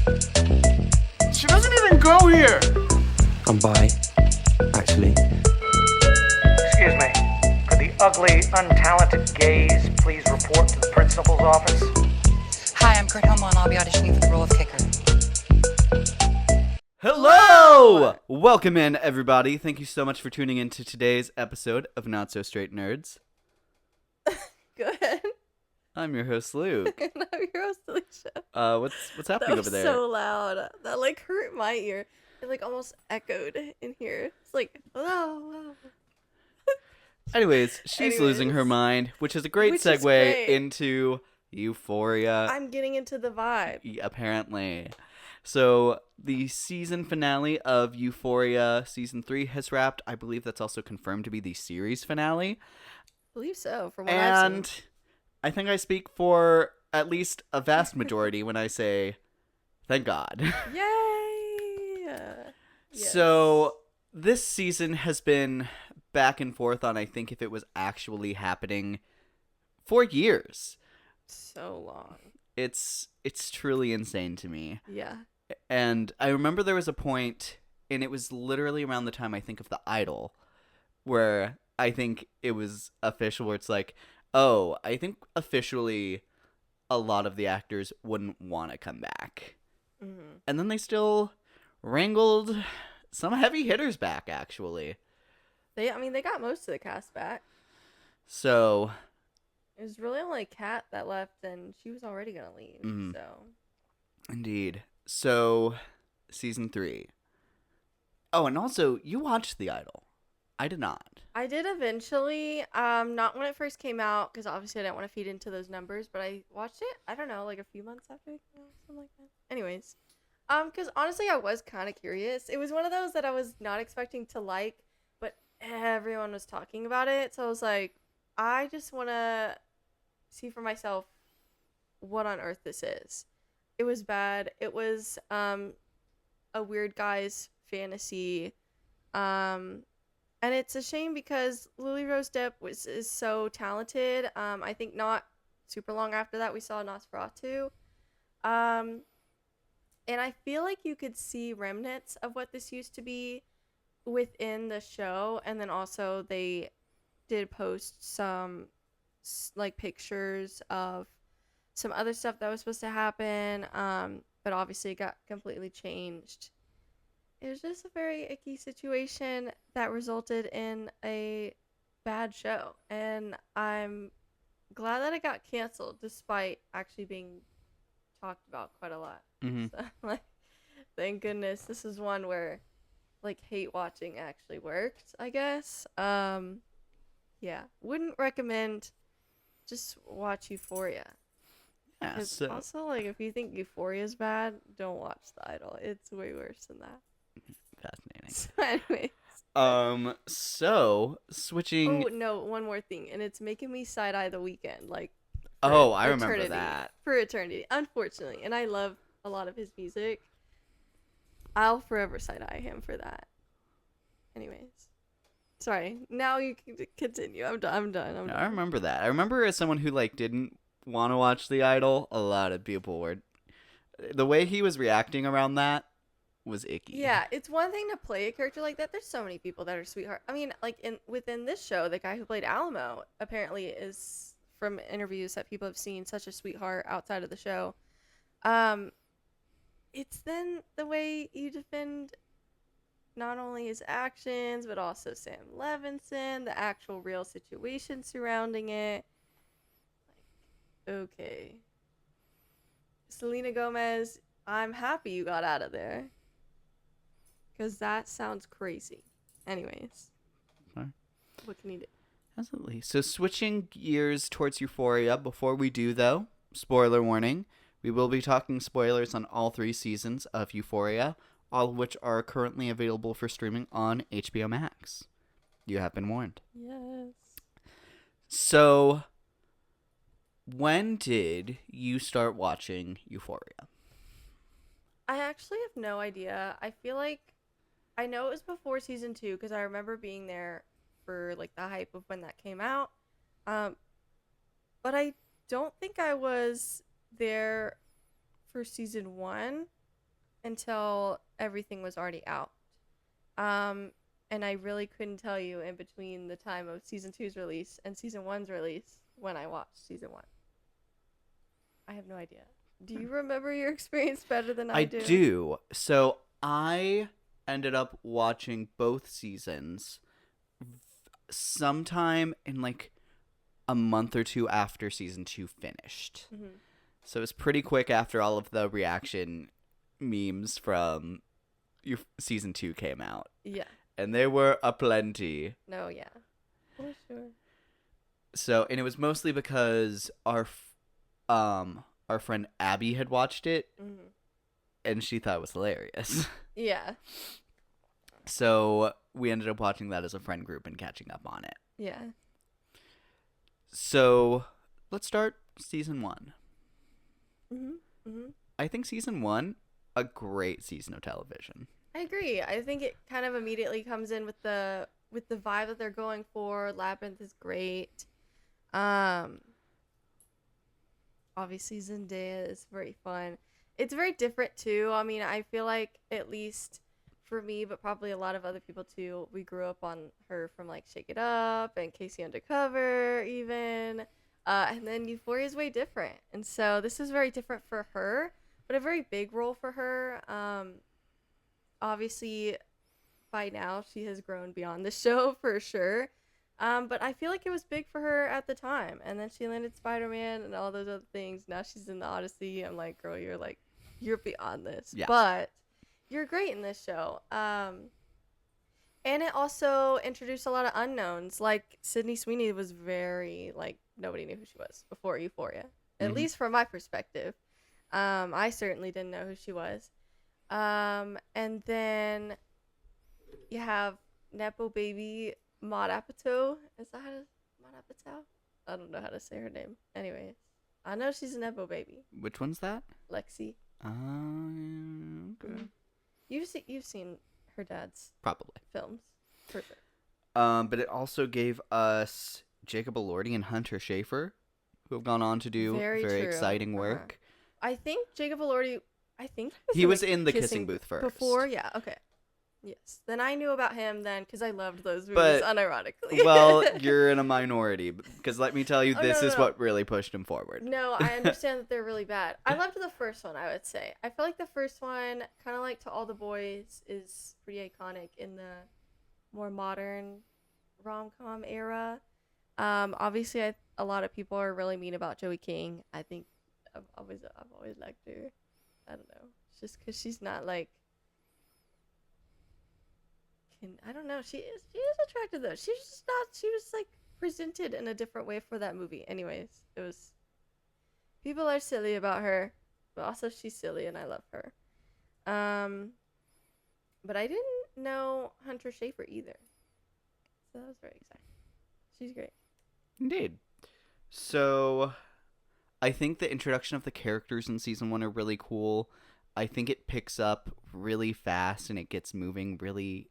She doesn't even go here! I'm bi, actually. Excuse me. Could the ugly, untalented gays please report to the principal's office? Hi, I'm Kurt Homo, and I'll be auditioning for the role of kicker. Hello! Welcome in, everybody. Thank you so much for tuning in to today's episode of Not So Straight Nerds. Good. I'm your host, Luke. And I'm your host, Alicia. What's happening That was over there? so loud. That like hurt my ear. It like almost echoed in here. It's like, oh. Anyways, she's losing her mind, which is a great Which is segue great. into Euphoria. I'm getting into the vibe. Apparently. So, the season finale of Euphoria Season 3 has wrapped. I believe that's also confirmed to be the series finale. I believe so, from what I've And seen. I think I speak for at least a vast majority when I say, thank God. Yay! Yes. So, this season has been back and forth on, I think, if it was actually happening for years. So long. It's truly insane to me. Yeah. And I remember there was a point, and it was literally around the time I think of The Idol, where I think it was official, where it's like, oh, I think officially a lot of the actors wouldn't want to come back. Mm-hmm. And then they still wrangled some heavy hitters back, actually. They got most of the cast back. So, It was really only Kat that left, and she was already gonna leave. Mhm. So indeed. So, Season 3. Oh, and also, you watched The Idol. I did not. I did eventually, not when it first came out, because obviously I didn't want to feed into those numbers, but I watched it, I don't know, like a few months after it came out, something like that. Anyways, because honestly I was kind of curious. It was one of those that I was not expecting to like, but everyone was talking about it, so I was like, I just want to see for myself what on earth this is. It was bad. It was, a weird guy's fantasy, and it's a shame because Lily Rose Depp is so talented. I think not super long after that we saw Nosferatu. And I feel like you could see remnants of what this used to be within the show. And then also they did post some like pictures of some other stuff that was supposed to happen. But obviously it got completely changed. It was just a very icky situation that resulted in a bad show. And I'm glad that it got canceled despite actually being talked about quite a lot. Mhm. So, like, thank goodness this is one where, like, hate watching actually worked, I guess. Yeah. Wouldn't recommend. Just watch Euphoria. Yeah, 'Cause so... also, like, if you think Euphoria is bad, don't watch The Idol. It's way worse than that. Fascinating. So anyways. So, switching... Oh, no, one more thing. And it's making me side-eye The Weeknd. Like, Oh, I remember eternity. that. For eternity. Unfortunately. And I love a lot of his music. I'll forever side-eye him for that. Anyways. Sorry. Now you can continue. I'm done. I remember that. I remember as someone who, like, didn't want to watch The Idol, a lot of people were... The way he was reacting around that was icky. Yeah, it's one thing to play a character like that. There's so many people that are sweetheart. I mean, like within this show, the guy who played Alamo apparently is, from interviews that people have seen, such a sweetheart outside of the show. It's then the way you defend not only his actions but also Sam Levinson, the actual real situation surrounding it. Like, okay, Selena Gomez, I'm happy you got out of there. Because that sounds crazy. Anyways. Okay. What can you do? Absolutely. So, switching gears towards Euphoria, before we do, though, spoiler warning, we will be talking spoilers on all 3 seasons of Euphoria, all of which are currently available for streaming on HBO Max. You have been warned. Yes. So, when did you start watching Euphoria? I actually have no idea. I feel like I know it was before season 2 because I remember being there for like the hype of when that came out. But I don't think I was there for season 1. until everything was already out. And I really couldn't tell you in between the time of season 2's release and season 1's release when I watched season 1. I have no idea. Do you remember your experience better than I do? I do. So I ended up watching both seasons sometime in like a month or two after season 2 finished. Mm-hmm. So it was pretty quick after all of the reaction memes from season 2 came out. Yeah. And there were aplenty. No, yeah. For sure. So, and it was mostly because our friend Abby had watched it, Mm-hmm. and she thought it was hilarious. Yeah. So we ended up watching that as a friend group and catching up on it. Yeah. So let's start season 1. Mm-hmm. Mm-hmm. I think season 1, a great season of television. I agree. I think it kind of immediately comes in with the vibe that they're going for. Labyrinth is great. Obviously Zendaya is very fun. It's very different too. I mean, I feel like at least for me, but probably a lot of other people too, we grew up on her from like Shake It Up and Casey Undercover even. And then Euphoria is way different. And so this is very different for her, but a very big role for her. Obviously, by now, she has grown beyond the show for sure. But I feel like it was big for her at the time. And then she landed Spider-Man and all those other things. Now she's in the Odyssey. I'm like, girl, you're beyond this. Yeah. But you're great in this show. And it also introduced a lot of unknowns. Like, Sydney Sweeney was very, like, nobody knew who she was before Euphoria. At least from my perspective. I certainly didn't know who she was. And then you have Nepo baby Maud Apatow. Is that how to Maud Apatow? I don't know how to say her name. Anyways, I know she's a Nepo baby. Which one's that? Lexi. Okay. You've seen her dad's Probably. films, for sure. But it also gave us Jacob Elordi and Hunter Schafer, who have gone on to do very true. exciting work. I think Jacob Elordi. He was in the kissing booth first. Before, yeah, okay. Yes. Then I knew about him then because I loved those movies, But, unironically. Well, you're in a minority because let me tell you, Oh, this no, is no. what really pushed him forward. No, I understand that they're really bad. I loved the first one, I would say. I feel like the first one, kind of like To All the Boys, is pretty iconic in the more modern rom-com era. Obviously, a lot of people are really mean about Joey King. I think I've always liked her. I don't know. It's just because she's not like. I don't know. She is attractive though. She's just not. She was like presented in a different way for that movie. Anyways, it was. People are silly about her, but also she's silly and I love her. But I didn't know Hunter Schafer either, so that was very exciting. She's great. Indeed. So, I think the introduction of the characters in season 1 are really cool. I think it picks up really fast and it gets moving really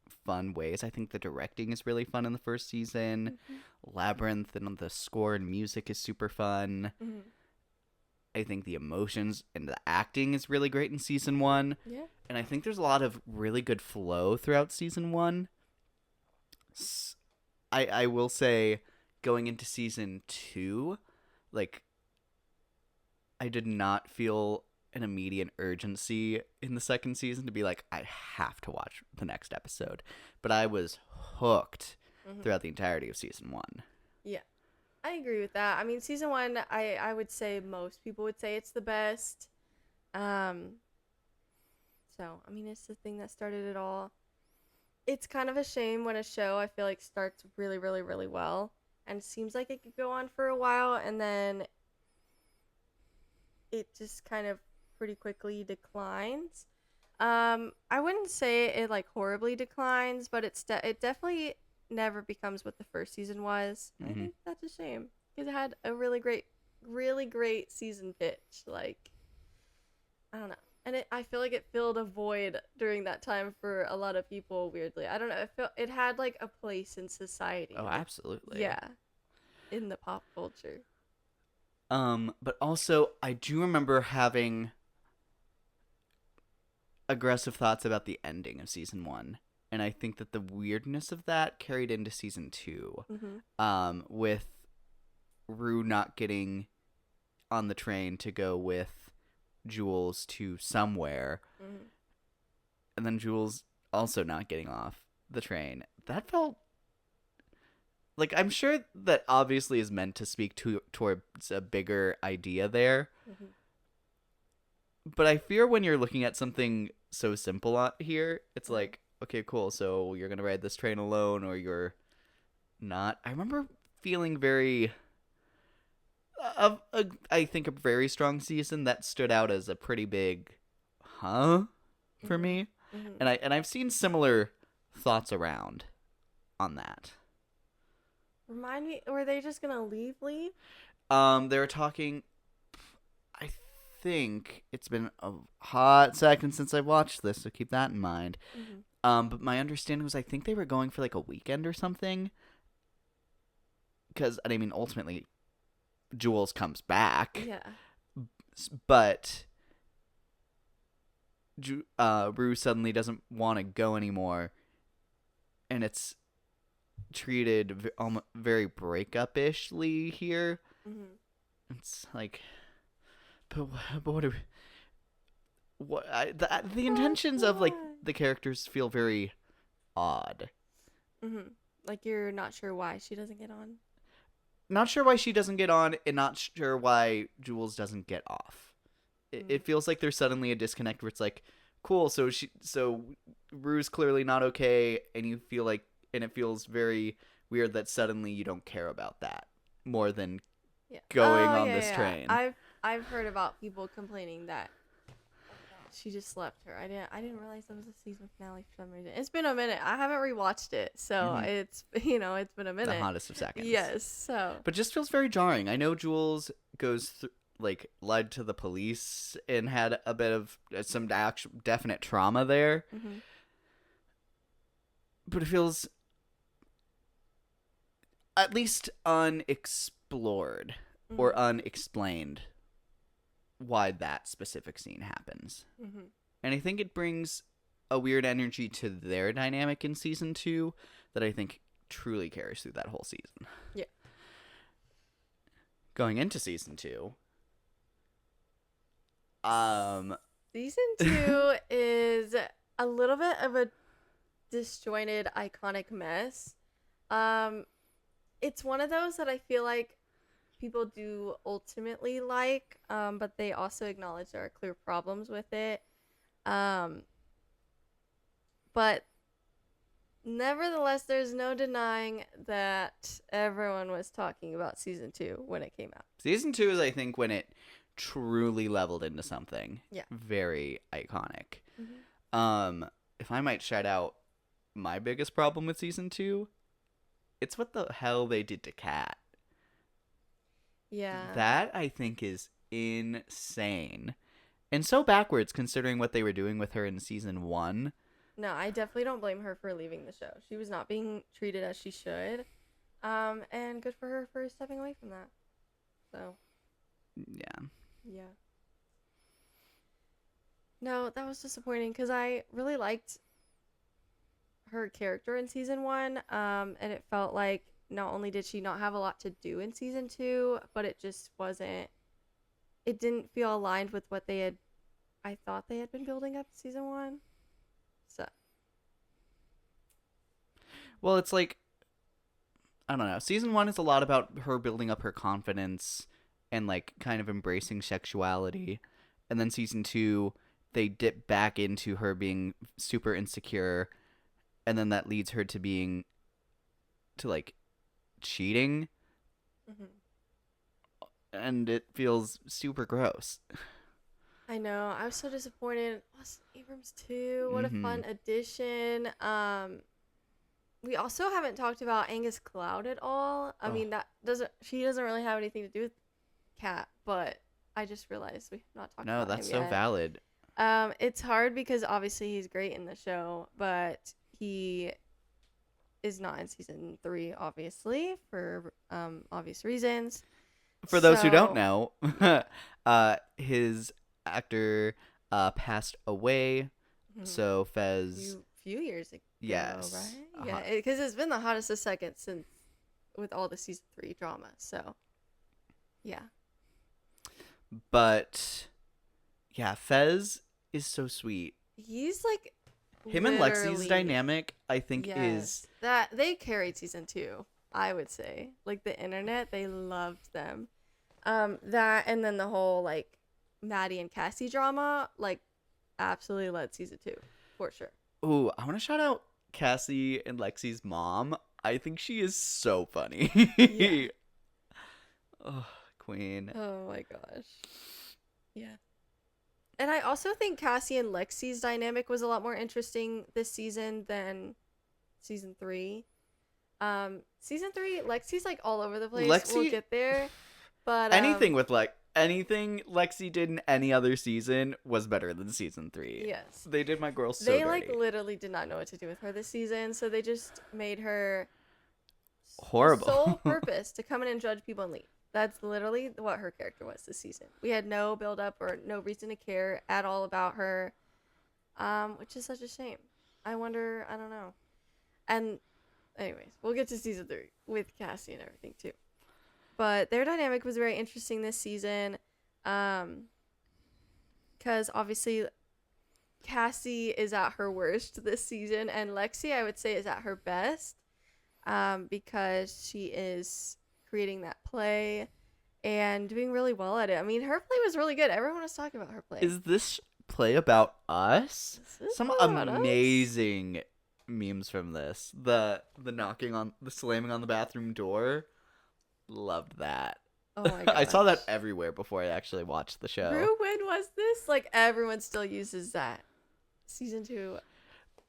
fun ways. I think the directing is really fun in the first season. Mm-hmm. Labyrinth and the score and music is super fun. Mm-hmm. I think the emotions and the acting is really great in season 1. Yeah. And I think there's a lot of really good flow throughout season 1. I will say, going into season 2, like, I did not feel an immediate urgency in the second season to be like, I have to watch the next episode. But I was hooked throughout the entirety of season 1. Yeah. I agree with that. I mean, season 1, I would say most people would say it's the best. So, I mean, it's the thing that started it all. It's kind of a shame when a show, I feel like, starts really, really, really well. And it seems like it could go on for a while. And then it just kind of pretty quickly declines. I wouldn't say it, like, horribly declines. But it definitely never becomes what the first season was. Mm-hmm. I think that's a shame. Because it had a really great season pitch. Like, I don't know. And I feel like it filled a void during that time for a lot of people, weirdly. I don't know. It had, like, a place in society. Oh, absolutely. Yeah. In the pop culture. But also, I do remember having aggressive thoughts about the ending of season 1. And I think that the weirdness of that carried into season 2. With Rue not getting on the train to go with Jules to somewhere. And then Jules also not getting off the train. That felt like, I'm sure that obviously is meant to speak towards a bigger idea there. But I fear when you're looking at something so simple here, it's like, okay, cool, so you're going to ride this train alone or you're not. I remember feeling very, I think a very strong season that stood out as a pretty big, for me. And I've seen similar thoughts around on that. Remind me, were they just gonna leave? They were talking. I think it's been a hot second since I watched this, so keep that in mind. But my understanding was I think they were going for like a weekend or something. Because, I mean, ultimately, Jules comes back. Yeah. But Rue suddenly doesn't want to go anymore. And it's treated very breakup-ishly here. It's like, but what are the intentions of like the characters feel very odd. Like you're not sure why she doesn't get on. Not sure why she doesn't get on, and not sure why Jules doesn't get off. It feels like there's suddenly a disconnect where it's like, cool, so Rue's clearly not okay, and you feel like, and it feels very weird that suddenly you don't care about that more than going on this train. I've heard about people complaining that she just left her. I didn't realize that was a season finale for some reason. It's been a minute. I haven't rewatched it, so it's been a minute. The hottest of seconds. Yes. So. But just feels very jarring. I know Jules lied to the police and had a bit of some definite trauma there. But it feels at least unexplored or unexplained why that specific scene happens. And I think it brings a weird energy to their dynamic in season 2 that I think truly carries through that whole season. Yeah. Going into season 2. Season 2 is a little bit of a disjointed, iconic mess. It's one of those that I feel like people do ultimately like, but they also acknowledge there are clear problems with it. But nevertheless, there's no denying that everyone was talking about season 2 when it came out. Season 2 is, I think, when it truly leveled into something very iconic. If I might shout out my biggest problem with season 2, it's what the hell they did to Kat. Yeah. That, I think, is insane. And so backwards, considering what they were doing with her in season 1. No, I definitely don't blame her for leaving the show. She was not being treated as she should. And good for her for stepping away from that. So. Yeah. No, that was disappointing because I really liked her character in season 1. And it felt like not only did she not have a lot to do in season 2, but it just wasn't. It didn't feel aligned with what I thought they had been building up in season 1. So. Well, it's like, I don't know. Season 1 is a lot about her building up her confidence and like kind of embracing sexuality. And then season 2, they dip back into her being super insecure. And then that leads her to like cheating. And it feels super gross. I know. I was so disappointed. Austin Abrams too. What a fun addition. We also haven't talked about Angus Cloud at all. I mean, she doesn't really have anything to do with Kat, but I just realized we've not talked about him yet. No, that's so valid. It's hard because obviously he's great in the show, but he is not in season 3, obviously, for obvious reasons. For those who don't know, his actor passed away So Fez, Few years ago, yes, right? Yeah, because it's been the hottest a second since with all the season 3 drama. So, yeah. But yeah, Fez is so sweet. He's like Him and Lexi's literally- dynamic, I think, is Yes, that they carried season 2. I would say, like the internet, they loved them. That and then the whole like Maddie and Cassie drama, like absolutely led season 2 for sure. Ooh, I want to shout out Cassie and Lexi's mom. I think she is so funny. Yeah. Oh, queen. Oh my gosh. Yeah. And I also think Cassie and Lexi's dynamic was a lot more interesting this season than season 3. Season 3, Lexi's like all over the place. We'll get there. But anything Lexi did in any other season was better than season 3. yes. They did my girl so They dirty. like literally did not know what to do with her this season, so they just made her Horrible. sole purpose to come in and judge people and leave. That's literally what her character was this season. We had no build up or no reason to care at all about her, which is such a shame. I don't know. And anyways, we'll get to season 3 with Cassie and everything too. But their dynamic was very interesting this season, because obviously Cassie is at her worst this season, and Lexi, I would say, is at her best, because she is creating that play and doing really well at it. I mean, her play was really good. Everyone was talking about her play. Is this play about us? This is Some all about us. amazing memes from this. The slamming on the bathroom door. Loved that. Oh my gosh. I saw that everywhere before I actually watched the show. Rue, when was this? Like, everyone still uses that. Season 2.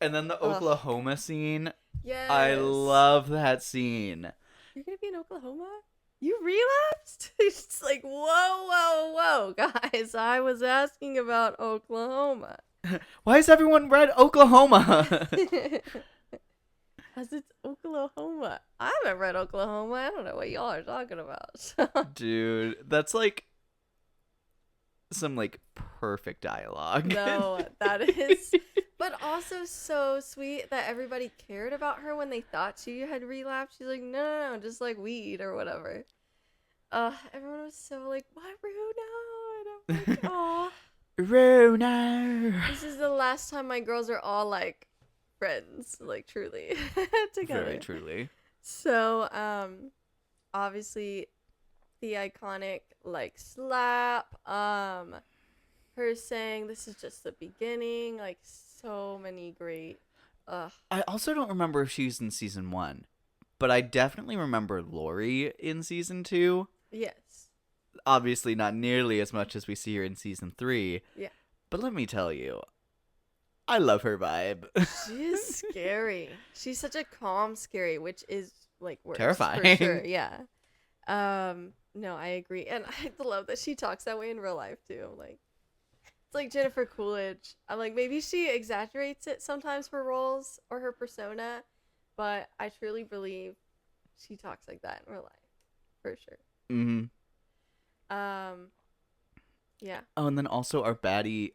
And then the Oklahoma scene. Yes. I love that scene. You're gonna be in Oklahoma? You relapsed? It's just like, whoa, guys. I was asking about Oklahoma. Why has everyone read Oklahoma? As it's Oklahoma. I haven't read Oklahoma. I don't know what y'all are talking about. Dude, that's like some like perfect dialogue. No, that is. But also so sweet that everybody cared about her when they thought she had relapsed. She's like, no, just like weed or whatever. Everyone was so like, why Rue? No. And I'm like, aw. Rue, no. This is the last time my girls are all like friends, like truly together. Very truly. So, obviously, the iconic like slap, her saying this is just the beginning, like so many great. I also don't remember if she's in season 1, but I definitely remember Lori in season 2. Yes. Obviously, not nearly as much as we see her in season 3. Yeah. But let me tell you, I love her vibe. She is scary. She's such a calm scary, which is like worse, Terrifying. for sure. Yeah. No, I agree, and I love that she talks that way in real life too. Like, it's like Jennifer Coolidge. I'm like, maybe she exaggerates it sometimes for roles or her persona, but I truly believe she talks like that in real life, for sure. Mm-hmm. Yeah. Oh, and then also our baddie,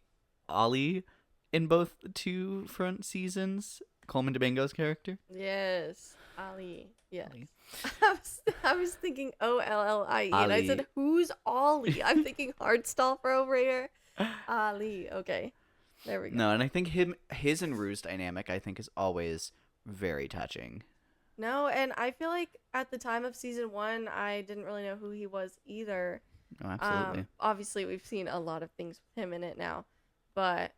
Ollie, in both the 2 front seasons. Coleman Domingo's character. Yes, Ali. Yes. Ollie. I was thinking Ollie, and I said, "Who's Ollie?" I'm thinking Hardstopper over here. Ali. Okay, there we go. No, and I think his and Rue's dynamic, I think, is always very touching. No, and I feel like at the time of season 1, I didn't really know who he was either. Oh, absolutely. Obviously, we've seen a lot of things with him in it now, but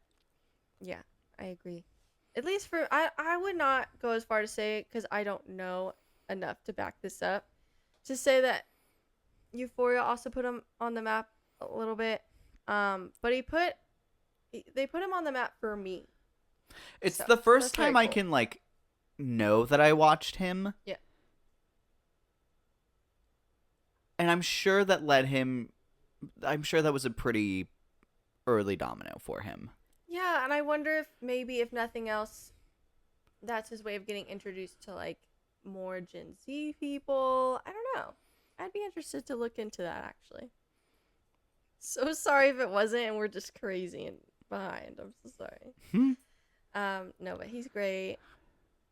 yeah, I agree. At least for I would not go as far to say, because I don't know enough to back this up, to say that Euphoria also put him on the map a little bit. But they put him on the map for me. It's So, the first that's very time I cool. can like know that I watched him. Yeah. And I'm sure that was a pretty early domino for him. Yeah, and I wonder if maybe, if nothing else, that's his way of getting introduced to like more Gen Z people. I don't know. I'd be interested to look into that, actually. So sorry if it wasn't and we're just crazy and behind. I'm so sorry. No, but he's great.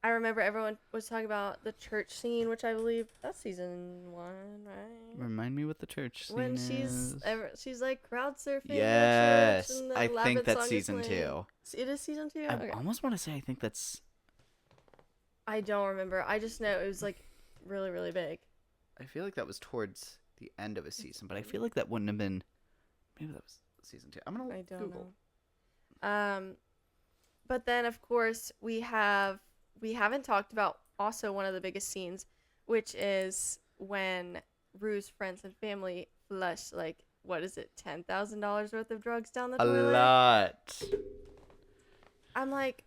I remember everyone was talking about the church scene, which I believe that's season 1, right? Remind me what the church scene When is. she's like crowd surfing Yes, in the church and the I Labyrinth think that's song is season playing. 2. It is season 2? I Okay. almost want to say I think that's. I don't remember. I just know it was like really, really big. I feel like that was towards the end of a season, but I feel like that wouldn't have been. Maybe that was season 2. I'm gonna I don't Google. know. But then of course we haven't talked about also one of the biggest scenes, which is when Rue's friends and family flush like what is it, $10,000 worth of drugs down the A toilet. lot. I'm like,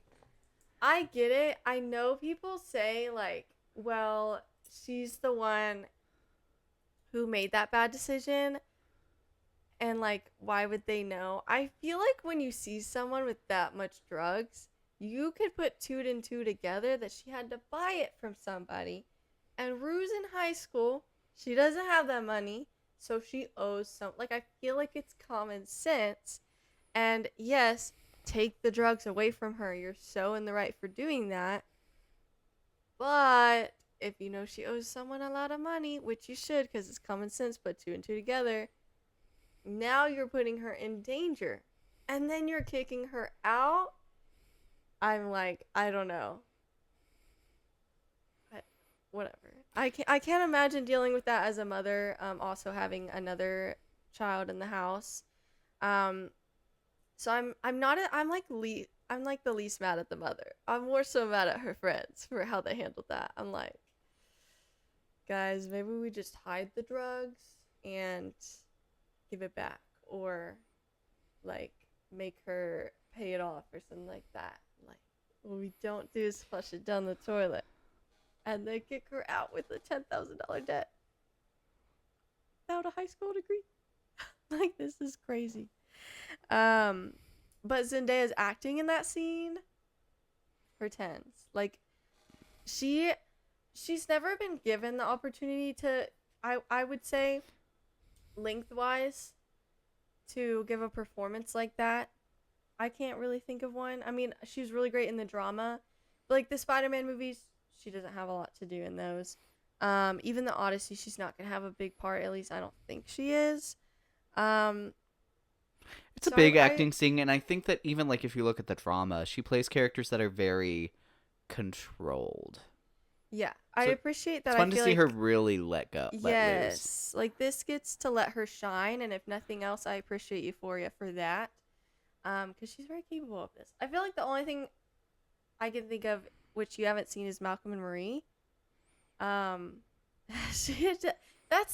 I get it. I know people say like, well, she's the one who made that bad decision. And, like, why would they know? I feel like when you see someone with that much drugs, you could put 2 and 2 together that she had to buy it from somebody. And Rue's in high school. She doesn't have that money. So she owes some. Like, I feel like it's common sense. And, yes, take the drugs away from her. You're so in the right for doing that. But if you know she owes someone a lot of money, which you should because it's common sense, put 2 and 2 together. Now you're putting her in danger. And then you're kicking her out? I'm like, I don't know. Whatever. I can't imagine dealing with that as a mother, also having another child in the house. So I'm like the least mad at the mother. I'm more so mad at her friends for how they handled that. I'm like, guys, maybe we just hide the drugs and give it back, or like make her pay it off or something like that. Like, what we don't do is flush it down the toilet and then kick her out with a $10,000 debt without a high school degree. Like, this is crazy. But Zendaya's acting in that scene, her tens. Like, she's never been given the opportunity to, I would say, lengthwise, to give a performance like that. I can't really think of one. I mean, she's really great in the drama, but like the Spider-Man movies, she doesn't have a lot to do in those. Even the Odyssey, she's not gonna have a big part. At least I don't think she is. It's a big acting scene, and I think that even like if you look at the drama, she plays characters that are very controlled. Yeah, So I appreciate that. It's fun I to feel see like, her really let go. Let loose. yes, like this gets to let her shine, and if nothing else, I appreciate Euphoria for that. Because she's very capable of this. I feel like the only thing I can think of which you haven't seen is Malcolm and Marie. That's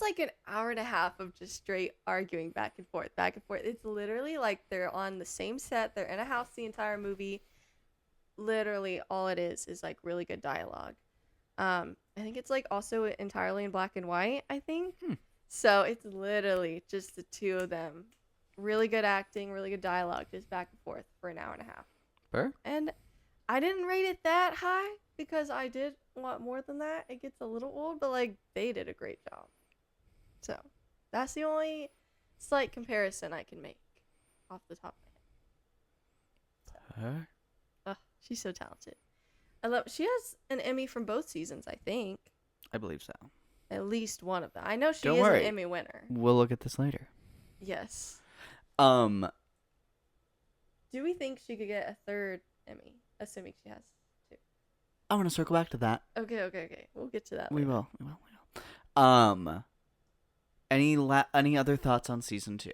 like an hour and a half of just straight arguing back and forth, back and forth. It's literally like they're on the same set, they're in a house the entire movie. Literally all it is like really good dialogue. I think it's like also entirely in black and white, I think. So it's literally just the two of them. Really good acting, really good dialogue, just back and forth for an hour and a half. Sure. And I didn't rate it that high because I did want more than that. It gets a little old, but like they did a great job. So that's the only slight comparison I can make off the top of my head. She's so talented. She has an Emmy from both seasons, I think. I believe so. At least one of them. I know she Don't is worry. an Emmy winner. We'll look at this later. Yes. Do we think she could get a third Emmy, assuming she has two? I want to circle back to that. Okay. We'll get to that We later. will. Any other thoughts on season 2?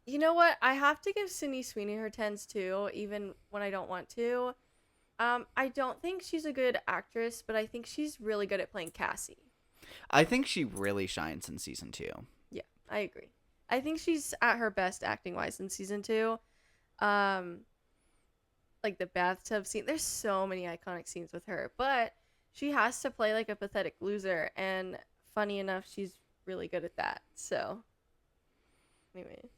You know what? I have to give Sydney Sweeney her tens too, even when I don't want to. I don't think she's a good actress, but I think she's really good at playing Cassie. I think she really shines in season 2. Yeah, I agree. I think she's at her best acting wise in season 2. Like the bathtub scene. There's so many iconic scenes with her, but she has to play like a pathetic loser, and funny enough, she's really good at that. So, anyways.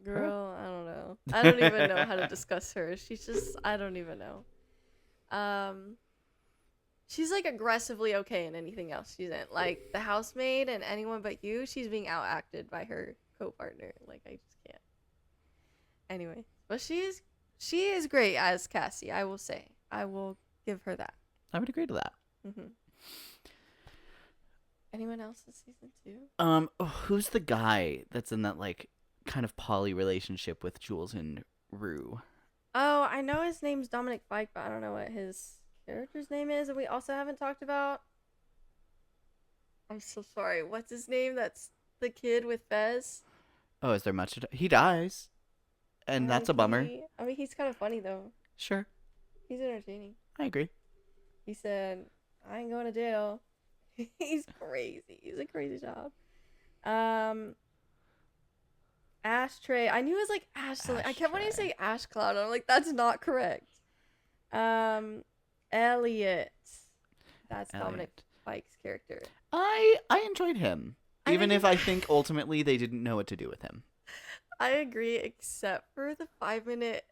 Girl, I don't know. I don't even know how to discuss her. She's just, I don't even know. She's like aggressively okay in anything else she's in. Like The Housemaid and Anyone But You, she's being outacted by her co-partner. Like, I just can't. Anyway, but she is great as Cassie. I will say. I will give her that. I would agree to that. Mm-hmm. Anyone else in season 2? Who's the guy that's in that like kind of poly relationship with Jules and Rue? Oh, I know his name's Dominic Fike, but I don't know what his character's name is, and we also haven't talked about. I'm so sorry. What's his name? That's the kid with Fez. Oh, is there much to he dies, and that's a bummer. I mean, he's kind of funny though. Sure, He's entertaining. I agree. He said, "I ain't going to jail." He's crazy. He's a crazy job. Ashtray. I knew it was like Ash something. I kept wanting to say Ash Cloud. I'm like, that's not correct. Elliot. That's Dominic Fike's character. I enjoyed him, even mean, if I think ultimately they didn't know what to do with him. I agree, except for the 5-minute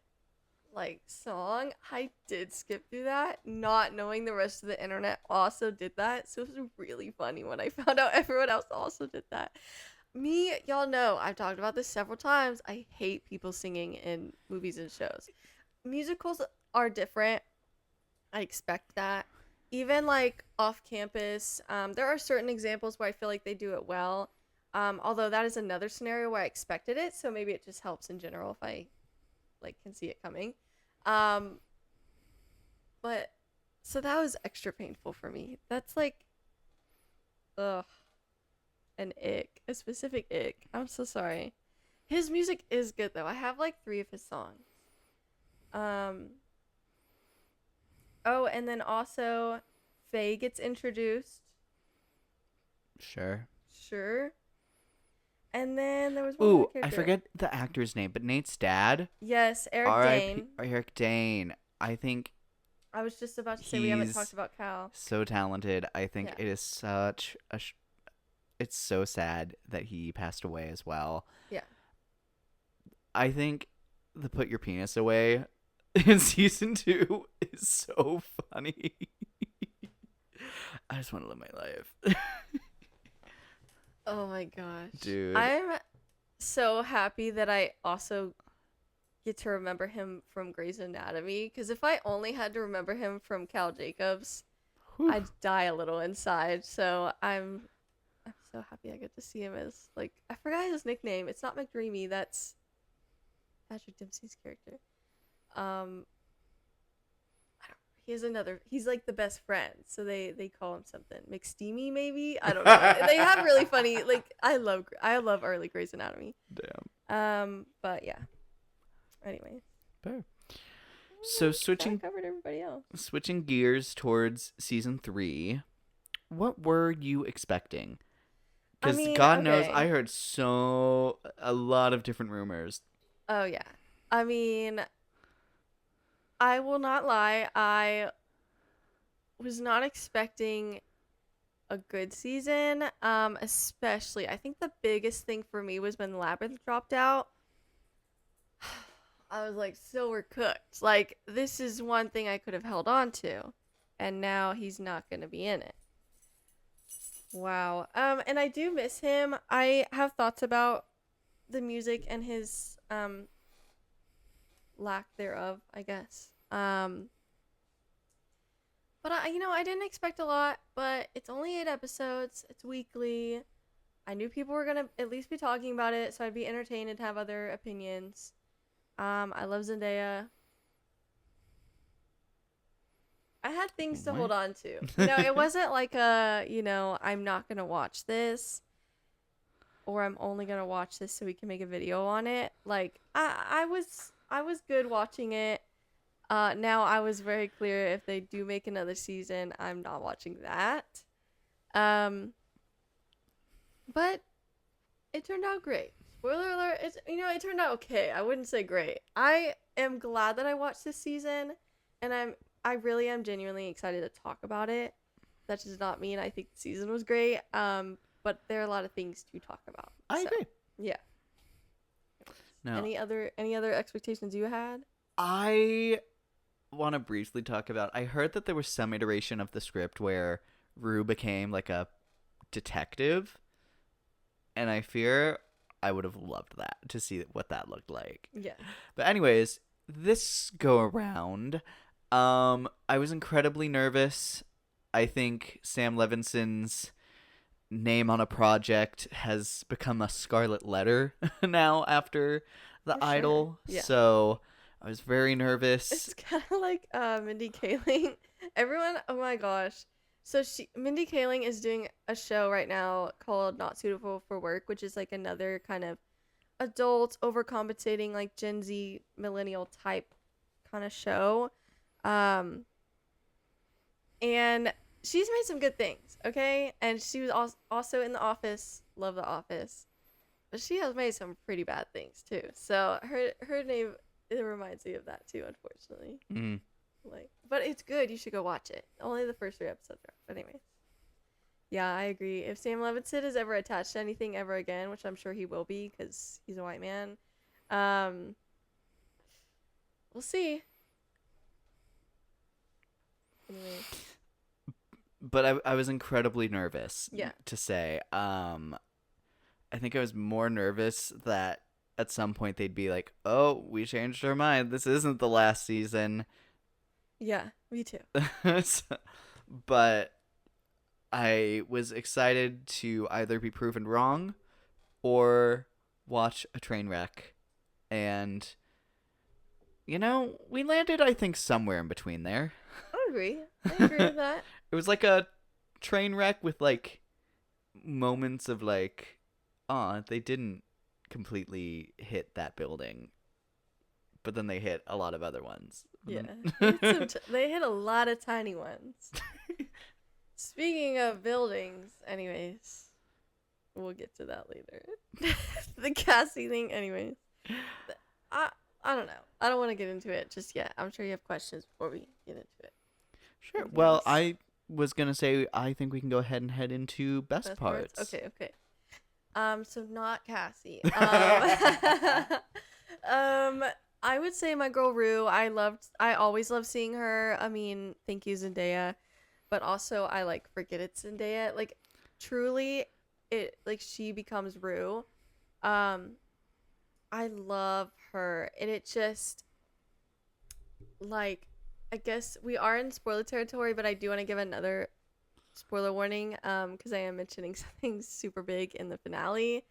like song. I did skip through that, not knowing the rest of the internet also did that. So it was really funny when I found out everyone else also did that. Y'all know, I've talked about this several times. I hate people singing in movies and shows. Musicals are different. I expect that. Even like off campus, there are certain examples where I feel like they do it well. Although that is another scenario where I expected it, so maybe it just helps in general if I like can see it coming. But so that was extra painful for me. That's like, ugh, an ick, a specific ick. I'm so sorry. His music is good though. I have like 3 of his songs. Oh, and then also Faye gets introduced. Sure. And then there was one more I character. forget the actor's name, but Nate's dad. Yes, Eric Dane. Eric Dane. I think I was just about to say we haven't talked about Cal. So talented. I think it is such a. It's so sad that he passed away as well. Yeah. I think the "Put Your Penis Away" in season 2 is so funny. I just want to live my life. Oh my gosh. Dude. I'm so happy that I also get to remember him from Grey's Anatomy, because if I only had to remember him from Cal Jacobs, I'd die a little inside. So I'm so happy I get to see him as, like, I forgot his nickname. It's not McDreamy. That's Patrick Dempsey's character. He's like the best friend, so they call him something McSteamy maybe. I don't know. They have really funny, like, I love early Grey's Anatomy. Damn. But yeah. Anyway. Fair. So I covered everybody else. Switching gears towards season 3, what were you expecting? Because God knows I heard a lot of different rumors. Oh yeah. I mean, I will not lie. I was not expecting a good season. Especially, I think the biggest thing for me was when Labyrinth dropped out. I was like, so we're cooked. Like, this is one thing I could have held on to, and now he's not going to be in it. Wow. And I do miss him. I have thoughts about the music and his lack thereof, I guess. But I didn't expect a lot, but it's only 8 episodes. It's weekly. I knew people were gonna at least be talking about it, so I'd be entertained and have other opinions. I love Zendaya. I had things to hold on to. It wasn't like I'm not gonna watch this, or I'm only gonna watch this so we can make a video on it. Like, I was good watching it. Now I was very clear, if they do make another season, I'm not watching that. But it turned out great. Spoiler alert, it turned out okay. I wouldn't say great. I am glad that I watched this season, and I really am genuinely excited to talk about it. That does not mean I think the season was great. But there are a lot of things to talk about. I agree. Yeah. No. Any other expectations you had? I want to briefly talk about, I heard that there was some iteration of the script where Rue became like a detective, and I fear I would have loved that to see what that looked like. Yeah. But anyways, this go around, I was incredibly nervous. I think Sam Levinson's name on a project has become a scarlet letter now after The For sure. Idol. Yeah. So I was very nervous. It's kind of like Mindy Kaling. Everyone, oh my gosh. So Mindy Kaling is doing a show right now called Not Suitable for Work, which is like another kind of adult overcompensating like Gen Z millennial type kind of show. And she's made some good things, okay? And she was also in The Office. Love The Office. But she has made some pretty bad things too. So her name, it reminds me of that too, unfortunately. Mm. Like, but it's good. You should go watch it. Only the first 3 episodes are. But anyways, yeah, I agree. If Sam Levinson is ever attached to anything ever again, which I'm sure he will be because he's a white man, we'll see. Anyway. But I was incredibly nervous. Yeah. To say, I think I was more nervous that at some point they'd be like, "Oh, we changed our mind. This isn't the last season." Yeah, me too. But I was excited to either be proven wrong or watch a train wreck. And, we landed, I think, somewhere in between there. I agree with that. It was like a train wreck with, like, moments of, like, they didn't completely hit that building. But then they hit a lot of other ones. Yeah. They hit a lot of tiny ones. Speaking of buildings, anyways, we'll get to that later. The Cassie thing, anyways. I don't know. I don't want to get into it just yet. I'm sure you have questions before we get into it. Sure. Anything Well, else? I was going to say I think we can go ahead and head into best parts. Okay. So not Cassie. I would say my girl Rue. I always loved seeing her. I mean, thank you, Zendaya. But also, I forget it's Zendaya. Like, truly, she becomes Rue. I love her. And it just, I guess we are in spoiler territory, but I do want to give another spoiler warning, because I am mentioning something super big in the finale.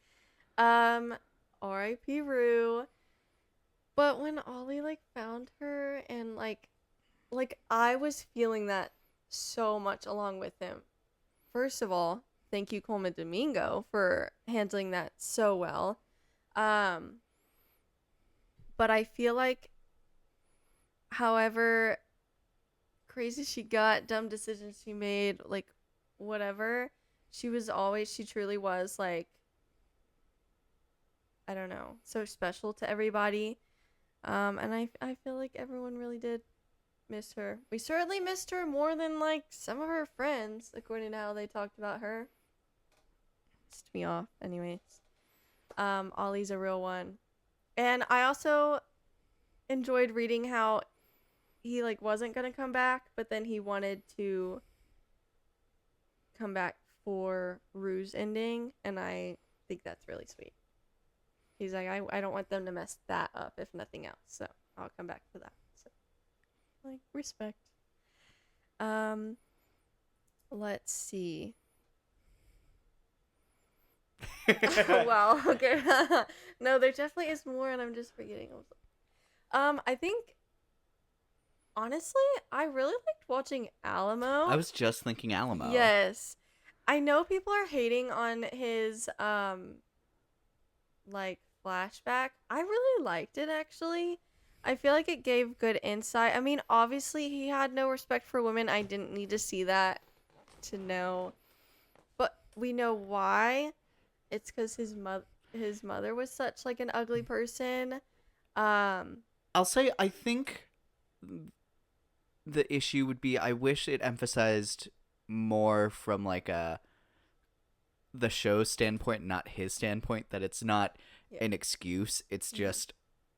R.I.P. Rue. But when Ollie found her and I was feeling that so much along with him. First of all, thank you Coleman Domingo for handling that so well. But I feel like however crazy she got, dumb decisions she made, whatever, she truly was I don't know, so special to everybody. And I feel like everyone really did miss her. We certainly missed her more than some of her friends, according to how they talked about her. Pissed me off. Anyways, Ollie's a real one. And I also enjoyed reading how he wasn't gonna come back, but then he wanted to come back for Rue's ending, and I think that's really sweet. He's like, I don't want them to mess that up, if nothing else. So I'll come back for that. So, respect. Let's see. Wow. Okay. No, there definitely is more, and I'm just forgetting. I think, honestly, I really liked watching Alamo. I was just thinking Alamo. Yes. I know people are hating on his, flashback. I really liked it, actually. I feel like it gave good insight. I mean, obviously he had no respect for women. I didn't need to see that to know, but we know why. It's because his mother was such an ugly person. I'll say I think the issue would be I wish it emphasized more from the show's standpoint, not his standpoint, that it's not an excuse, it's just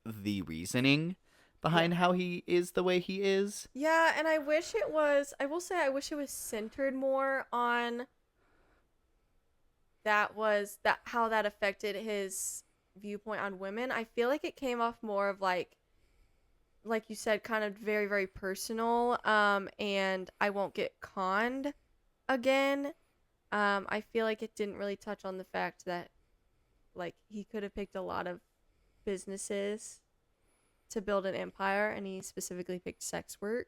the reasoning behind how he is the way he is. Yeah, and I wish it was centered more on how that affected his viewpoint on women, I feel like it came off more of like you said, kind of very, very personal. And I won't get conned again. I feel like it didn't really touch on the fact that like he could have picked a lot of businesses to build an empire, and he specifically picked sex work.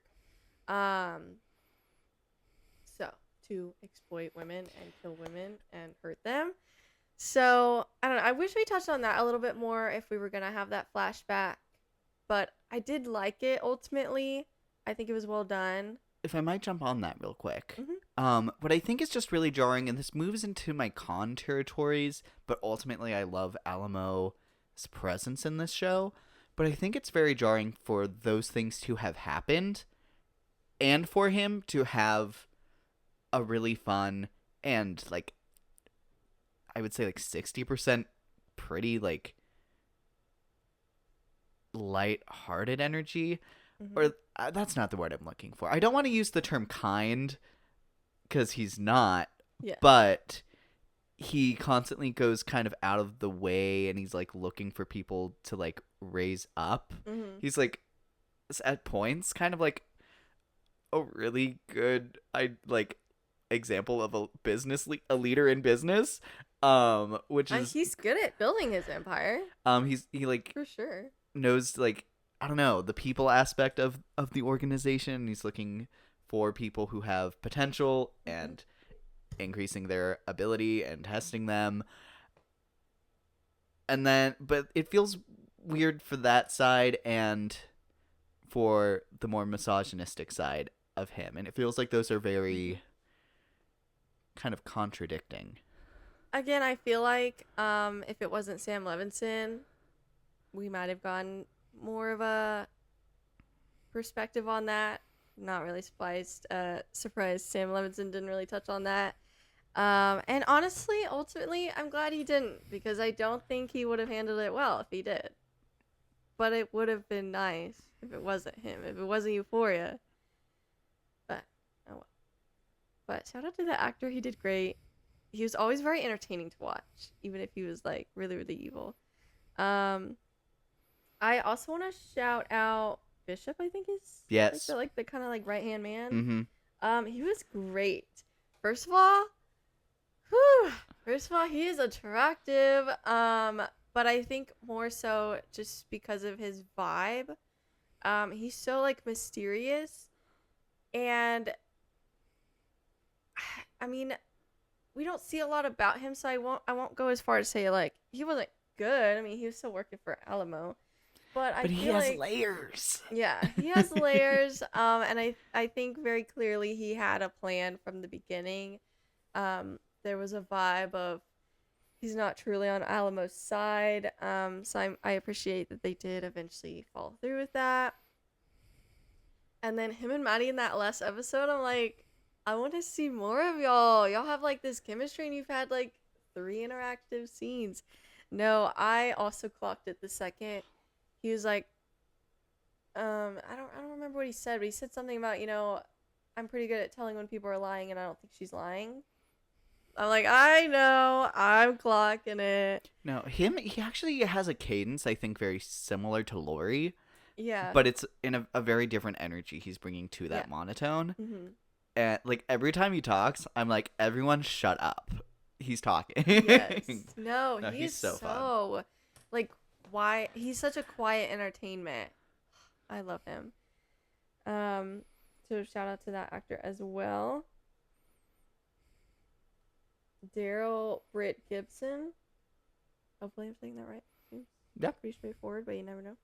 So to exploit women and kill women and hurt them. So I don't know. I wish we touched on that a little bit more if we were gonna have that flashback. But I did like it ultimately. I think it was well done. If I might jump on that real quick. Mhm. What I think is just really jarring, and this moves into my con territories, but ultimately I love Alamo's presence in this show. But I think it's very jarring for those things to have happened and for him to have a really fun and, like, I would say, like, 60% pretty, like, light-hearted energy. Or that's not the word I'm looking for. I don't want to use the term kind because he's not. Yeah. But he constantly goes kind of out of the way, and he's like looking for people to like raise up. He's like at points kind of like a really good example of a leader in business. Which is he's good at building his empire. He like For sure. knows like I don't know the people aspect of the organization. He's looking for people who have potential and increasing their ability and testing them. And then, but it feels weird for that side and for the more misogynistic side of him. And it feels like those are very kind of contradicting. Again, I feel like if it wasn't Sam Levinson, we might have gotten more of a perspective on that. Not really surprised. Sam Levinson didn't really touch on that. And honestly, ultimately, I'm glad he didn't, because I don't think he would have handled it well if he did. But it would have been nice if it wasn't him, if it wasn't Euphoria. But, oh well. But shout out to the actor, he did great. He was always very entertaining to watch, even if he was, like, really, really evil. I also want to shout out Bishop, I think is Yes. like the kind of like right-hand man. Mm-hmm. He was great. First of all, he is attractive. But I think more so just because of his vibe. He's so like mysterious, and I mean, we don't see a lot about him, so I won't go as far to say like he wasn't good. I mean, he was still working for Alamo. But he feel has like, layers. Yeah, he has layers. And I think very clearly he had a plan from the beginning. There was a vibe of he's not truly on Alamo's side. So I appreciate that they did eventually follow through with that. And then him and Maddie in that last episode, I'm like, I want to see more of y'all. Y'all have like this chemistry, and you've had like 3 interactive scenes. No, I also clocked it the second he was like, I don't remember what he said, but he said something about, I'm pretty good at telling when people are lying, and I don't think she's lying. I'm like, I know, I'm clocking it. No, he actually has a cadence, I think, very similar to Lori. Yeah. But it's in a very different energy he's bringing to that monotone. Mm-hmm. And, like, every time he talks, I'm like, everyone shut up. He's talking. Yes. No, No, he's so fun. like, why? He's such a quiet entertainment. I love him. So shout out to that actor as well. Daryl Britt Gibson. Hopefully I'm saying that right. Yeah. Pretty straightforward, but you never know.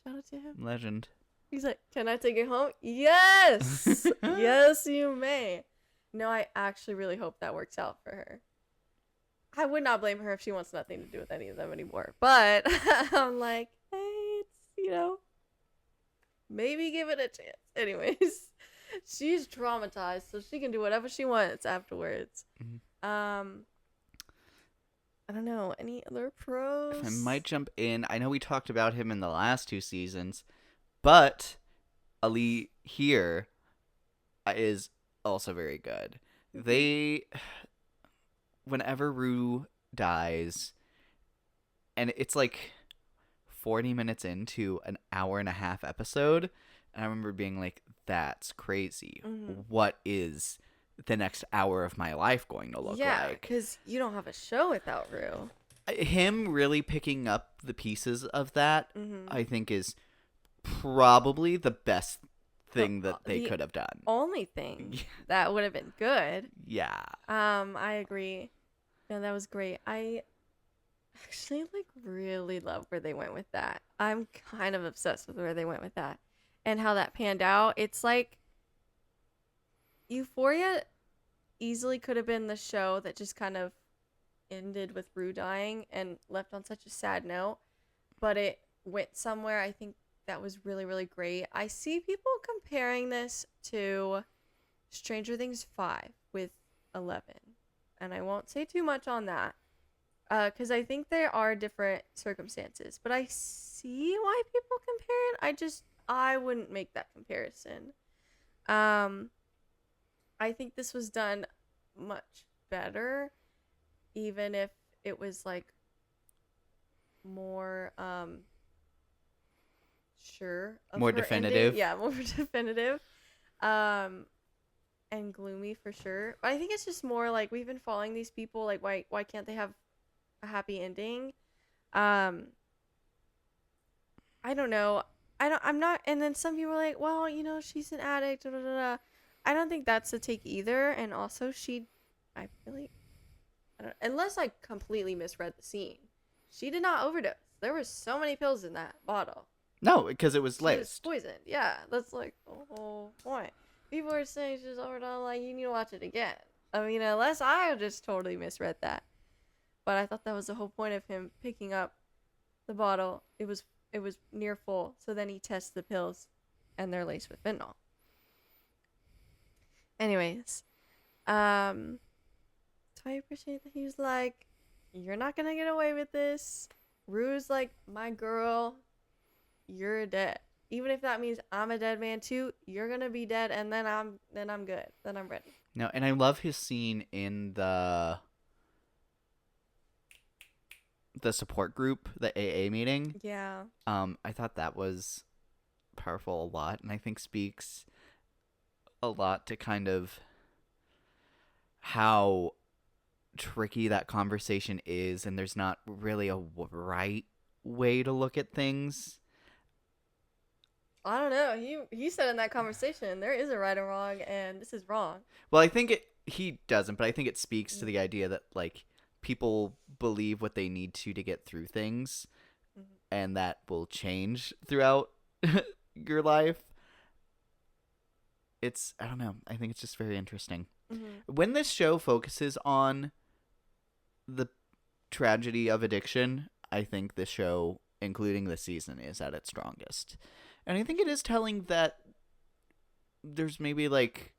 Shout out to him. Legend. He's like, can I take it home? Yes! Yes, you may. No, I actually really hope that works out for her. I would not blame her if she wants nothing to do with any of them anymore. But I'm like, hey, it's, maybe give it a chance. Anyways, she's traumatized, so she can do whatever she wants afterwards. Mm-hmm. I don't know. Any other pros? If I might jump in, I know we talked about him in the last 2 seasons, but Ali here is also very good. Mm-hmm. Whenever Rue dies and it's like 40 minutes into an hour and a half episode, and I remember being like, that's crazy. What is the next hour of my life going to look Yeah, like? because you don't have a show without Rue. Him really picking up the pieces of that, I think, is probably the best thing that they could have done. Only thing that would have been good. Yeah. I agree. No, that was great. I actually really love where they went with that. I'm kind of obsessed with where they went with that and how that panned out. It's like Euphoria easily could have been the show that just kind of ended with Rue dying and left on such a sad note, but it went somewhere I think that was really, really great. I see people comparing this to Stranger Things 5 with 11, and I won't say too much on that because I think there are different circumstances, but I see why people compare it. I wouldn't make that comparison. I think this was done much better, even if it was like more more definitive. Ending. Yeah, more definitive. And gloomy for sure. But I think it's just more like we've been following these people, like why can't they have a happy ending? I don't know. I'm not, and then some people are like, well, she's an addict, da, da, da, da. I don't think that's the take either. And also I don't, unless I completely misread the scene, she did not overdose. There were so many pills in that bottle. No, because it was She was laced. poisoned. Yeah, that's like the whole point. People are saying she's overdosed. Like, you need to watch it again. I mean, unless I just totally misread that. But I thought that was the whole point of him picking up the bottle. It was near full. So then he tests the pills, and they're laced with fentanyl. Anyways, so I appreciate that he was like, "You're not gonna get away with this." Rue's like, "My girl, you're dead. Even if that means I'm a dead man too, you're gonna be dead, and then I'm good. Then I'm ready." No, and I love his scene in the support group, the AA meeting. Yeah. I thought that was powerful a lot, and I think speaks a lot to kind of how tricky that conversation is, and there's not really a right way to look at things. I don't know. He said in that conversation there is a right and wrong, and this is wrong. Well, I think he doesn't, but I think it speaks to the idea that like people believe what they need to get through things, and that will change throughout your life. I don't know. I think it's just very interesting. When this show focuses on the tragedy of addiction, I think the show, including this season, is at its strongest. And I think it is telling that there's maybe like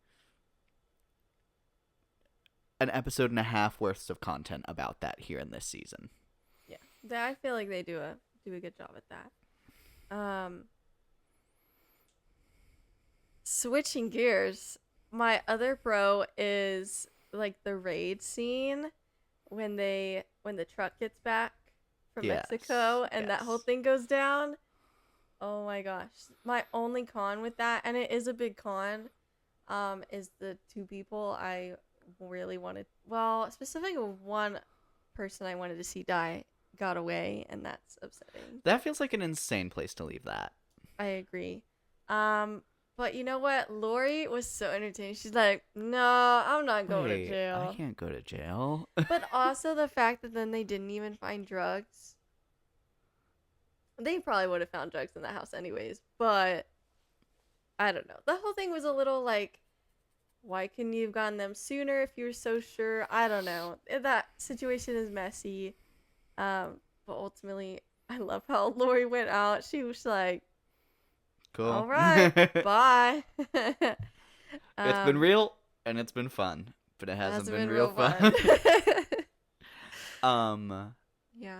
an episode and a half worth of content about that here in this season. Yeah. I feel like they do a good job at that. Switching gears, my other pro is like the raid scene when the truck gets back from Mexico and that whole thing goes down. Oh my gosh. My only con with that, and it is a big con, is the two people I really wanted, well, specifically one person I wanted to see die got away, and that's upsetting. That feels like an insane place to leave that. I agree. But you know what? Lori was so entertaining. She's like, "No, I'm not going to jail. I can't go to jail." But also the fact that then they didn't even find drugs. They probably would have found drugs in that house anyways, but I don't know. The whole thing was a little like, why couldn't you have gotten them sooner if you were so sure? I don't know. That situation is messy. But ultimately, I love how Lori went out. She was like, cool. All right, bye. It's been real and it's been fun, but it hasn't been real fun. Yeah.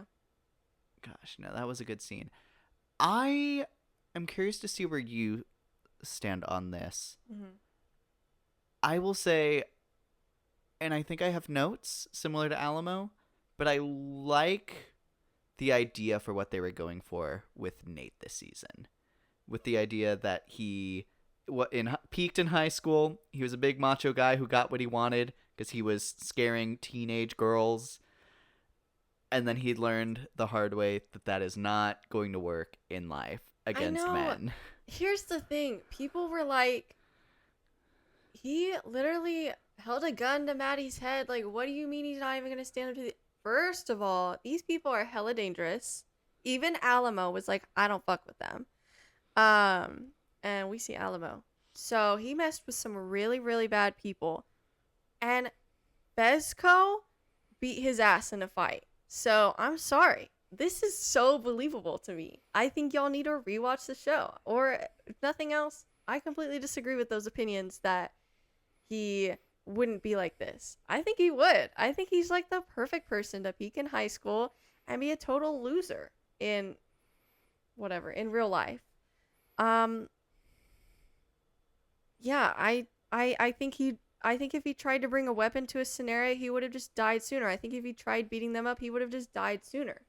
Gosh, no, that was a good scene. I am curious to see where you stand on this. I will say, and I think I have notes similar to Alamo, but I like the idea for what they were going for with Nate this season. With the idea that he peaked in high school. He was a big macho guy who got what he wanted because he was scaring teenage girls. And then he learned the hard way that that is not going to work in life against men. Here's the thing. People were like, he literally held a gun to Maddie's head. Like, what do you mean he's not even going to stand up to the... First of all, these people are hella dangerous. Even Alamo was like, I don't fuck with them. And we see Alamo. So he messed with some really, really bad people. And Bezco beat his ass in a fight. So I'm sorry. This is so believable to me. I think y'all need to rewatch the show. Or if nothing else, I completely disagree with those opinions that he wouldn't be like this. I think he would. I think he's like the perfect person to peak in high school and be a total loser in real life. Yeah, I think if he tried to bring a weapon to a scenario, he would have just died sooner. I think if he tried beating them up, he would have just died sooner.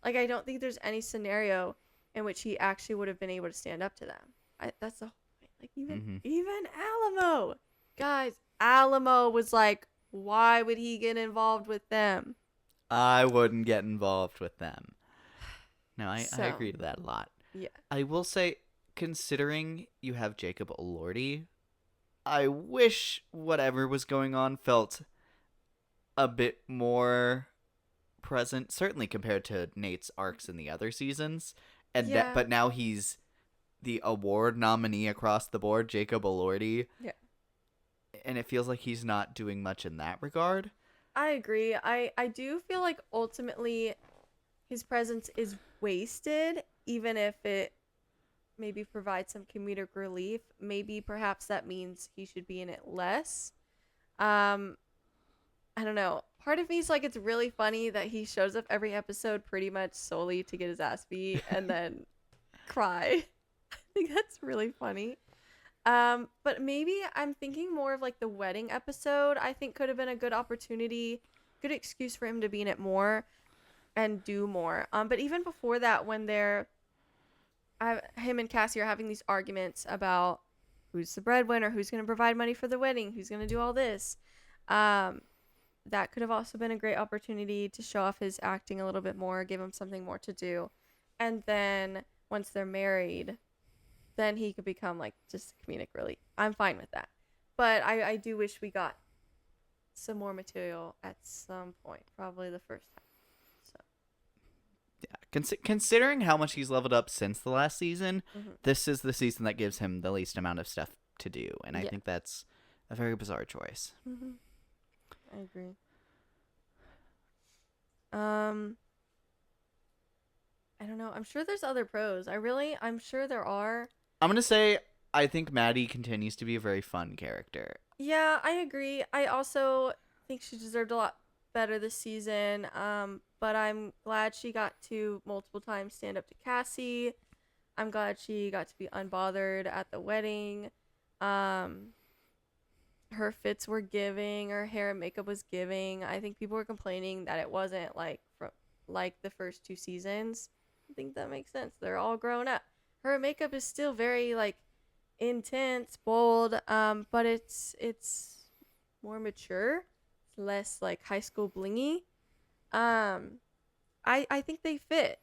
Like, I don't think there's any scenario in which he actually would have been able to stand up to them. That's the whole point. Like, even Alamo. Guys, Alamo was like, why would he get involved with them? I wouldn't get involved with them. No, I agree to that a lot. Yeah. I will say, considering you have Jacob Elordi, I wish whatever was going on felt a bit more present, certainly compared to Nate's arcs in the other seasons. But now he's the award nominee across the board, Jacob Elordi. Yeah. And it feels like he's not doing much in that regard. I agree. I do feel like ultimately his presence is wasted, even if it maybe provides some comedic relief. Maybe perhaps that means he should be in it less. I don't know. Part of me is like, it's really funny that he shows up every episode pretty much solely to get his ass beat and then cry. I think that's really funny. But maybe I'm thinking more of like the wedding episode. I think could have been a good opportunity, good excuse for him to be in it more and do more. But even before that, when him and Cassie are having these arguments about who's the breadwinner, who's going to provide money for the wedding, who's going to do all this. That could have also been a great opportunity to show off his acting a little bit more, give him something more to do. And then once they're married, then he could become like just comedic relief. I'm fine with that. But I do wish we got some more material at some point, probably the first time. So. Yeah, considering how much he's leveled up since the last season, this is the season that gives him the least amount of stuff to do. And I think that's a very bizarre choice. Mm-hmm. I agree. I don't know. I'm sure there's other pros. I'm sure there are. I'm going to say I think Maddie continues to be a very fun character. Yeah, I agree. I also think she deserved a lot better this season. But I'm glad she got to multiple times stand up to Cassie. I'm glad she got to be unbothered at the wedding. Her fits were giving, her hair and makeup was giving. I think people were complaining that it wasn't like the first two seasons. I think that makes sense. They're all grown up. Her makeup is still very like intense, bold, but it's more mature, less like high school blingy. I think they fit.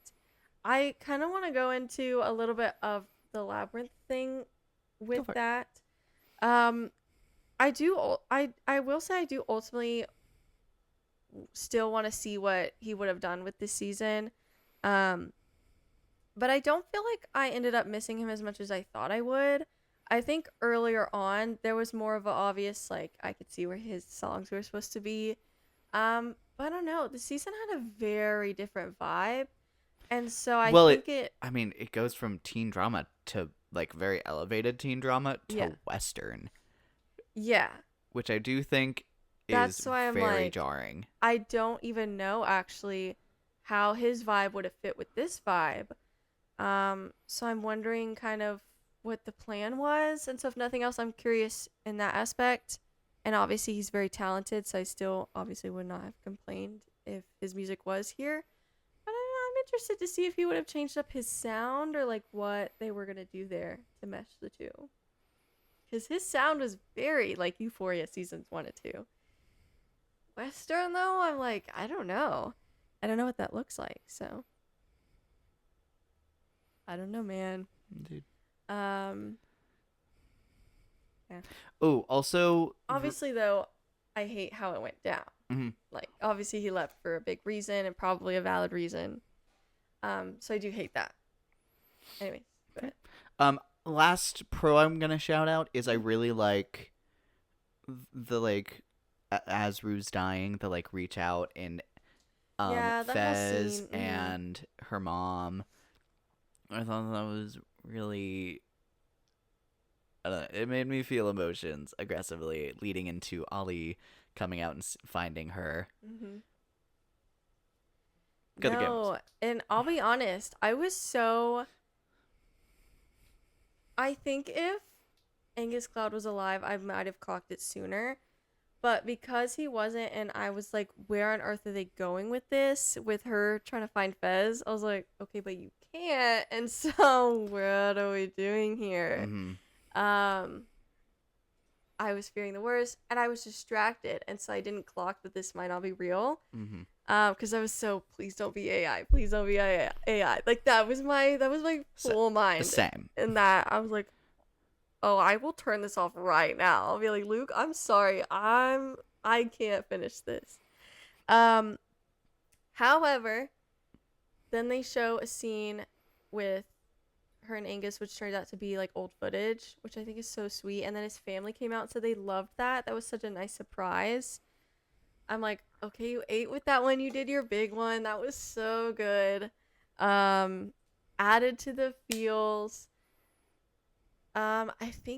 I kind of want to go into a little bit of the labyrinth thing with that. I will say I do ultimately still want to see what he would have done with this season. But I don't feel like I ended up missing him as much as I thought I would. I think earlier on there was more of an obvious, like, I could see where his songs were supposed to be. But I don't know. The season had a very different vibe. And so I think it goes from teen drama to like very elevated teen drama to Western. Yeah. Which I do think is very jarring. I don't even know actually how his vibe would have fit with this vibe. So I'm wondering kind of what the plan was. And so if nothing else, I'm curious in that aspect. And obviously he's very talented, so I still obviously would not have complained if his music was here. But I'm interested to see if he would have changed up his sound or like what they were gonna do there to mesh the two. Because his sound was very like Euphoria seasons 1 and 2. Western though, I'm like, I don't know. I don't know what that looks like, so I don't know, man. Dude. Yeah. Oh, also, Obviously though, I hate how it went down. Mhm. Like, obviously he left for a big reason and probably a valid reason. So I do hate that. Anyways, go ahead. last pro I'm gonna shout out is I really like the like Azru's dying, the like reach out and Yeah, that whole Fez scene, and her mom. I thought that was really. I don't know, it made me feel emotions aggressively, leading into Ollie coming out and finding her. Mm-hmm. Good games. No, and I'll be honest, I think if Angus Cloud was alive, I might have clocked it sooner. But because he wasn't, and I was like, where on earth are they going with this? With her trying to find Fez? I was like, okay, but you can't. And so, what are we doing here? Mm-hmm. I was fearing the worst, and I was distracted. And so I didn't clock that this might not be real. Mm-hmm. Because I was so, please don't be AI. Please don't be AI. Like, that was my full mind. Same. And that, I was like, oh, I will turn this off right now. I'll be like, Luke, I'm sorry. I can't finish this. However, then they show a scene with her and Angus, which turned out to be like old footage, which I think is so sweet. And then his family came out and said they loved that. That was such a nice surprise. I'm like, okay, you ate with that one. You did your big one. That was so good. Added to the feels. I'm trying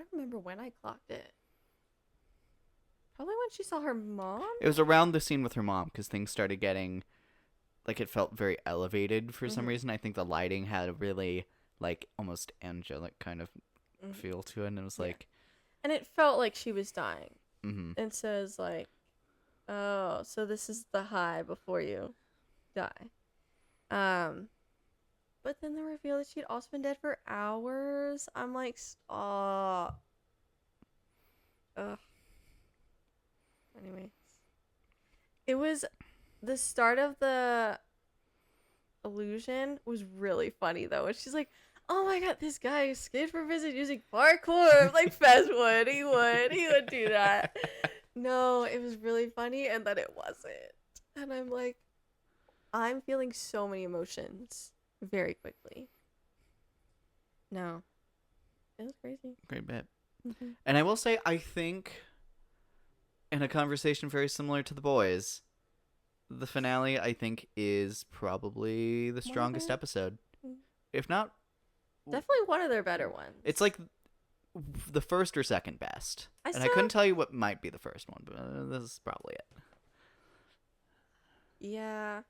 to remember when I clocked it. Probably when she saw her mom. It was around the scene with her mom because things started getting, like, it felt very elevated for some reason. I think the lighting had a really, like, almost angelic kind of feel to it, and it was like... And it felt like she was dying. Mm-hmm. And so it's like, oh, so this is the high before you die. But then the reveal that she'd also been dead for hours. I'm like, stop. Ugh. Anyways. It was the start of the illusion was really funny though. And she's like, oh my god, this guy escaped from prison using parkour. Like Fez would. He would do that. No, it was really funny and then it wasn't. And I'm like, I'm feeling so many emotions very quickly. No. It was crazy. Great bit. Mm-hmm. And I will say, I think, in a conversation very similar to The Boys, the finale, I think, is probably the strongest episode. If not... Definitely one of their better ones. It's like the first or second best. I still couldn't tell you what might be the first one, but this is probably it. Yeah.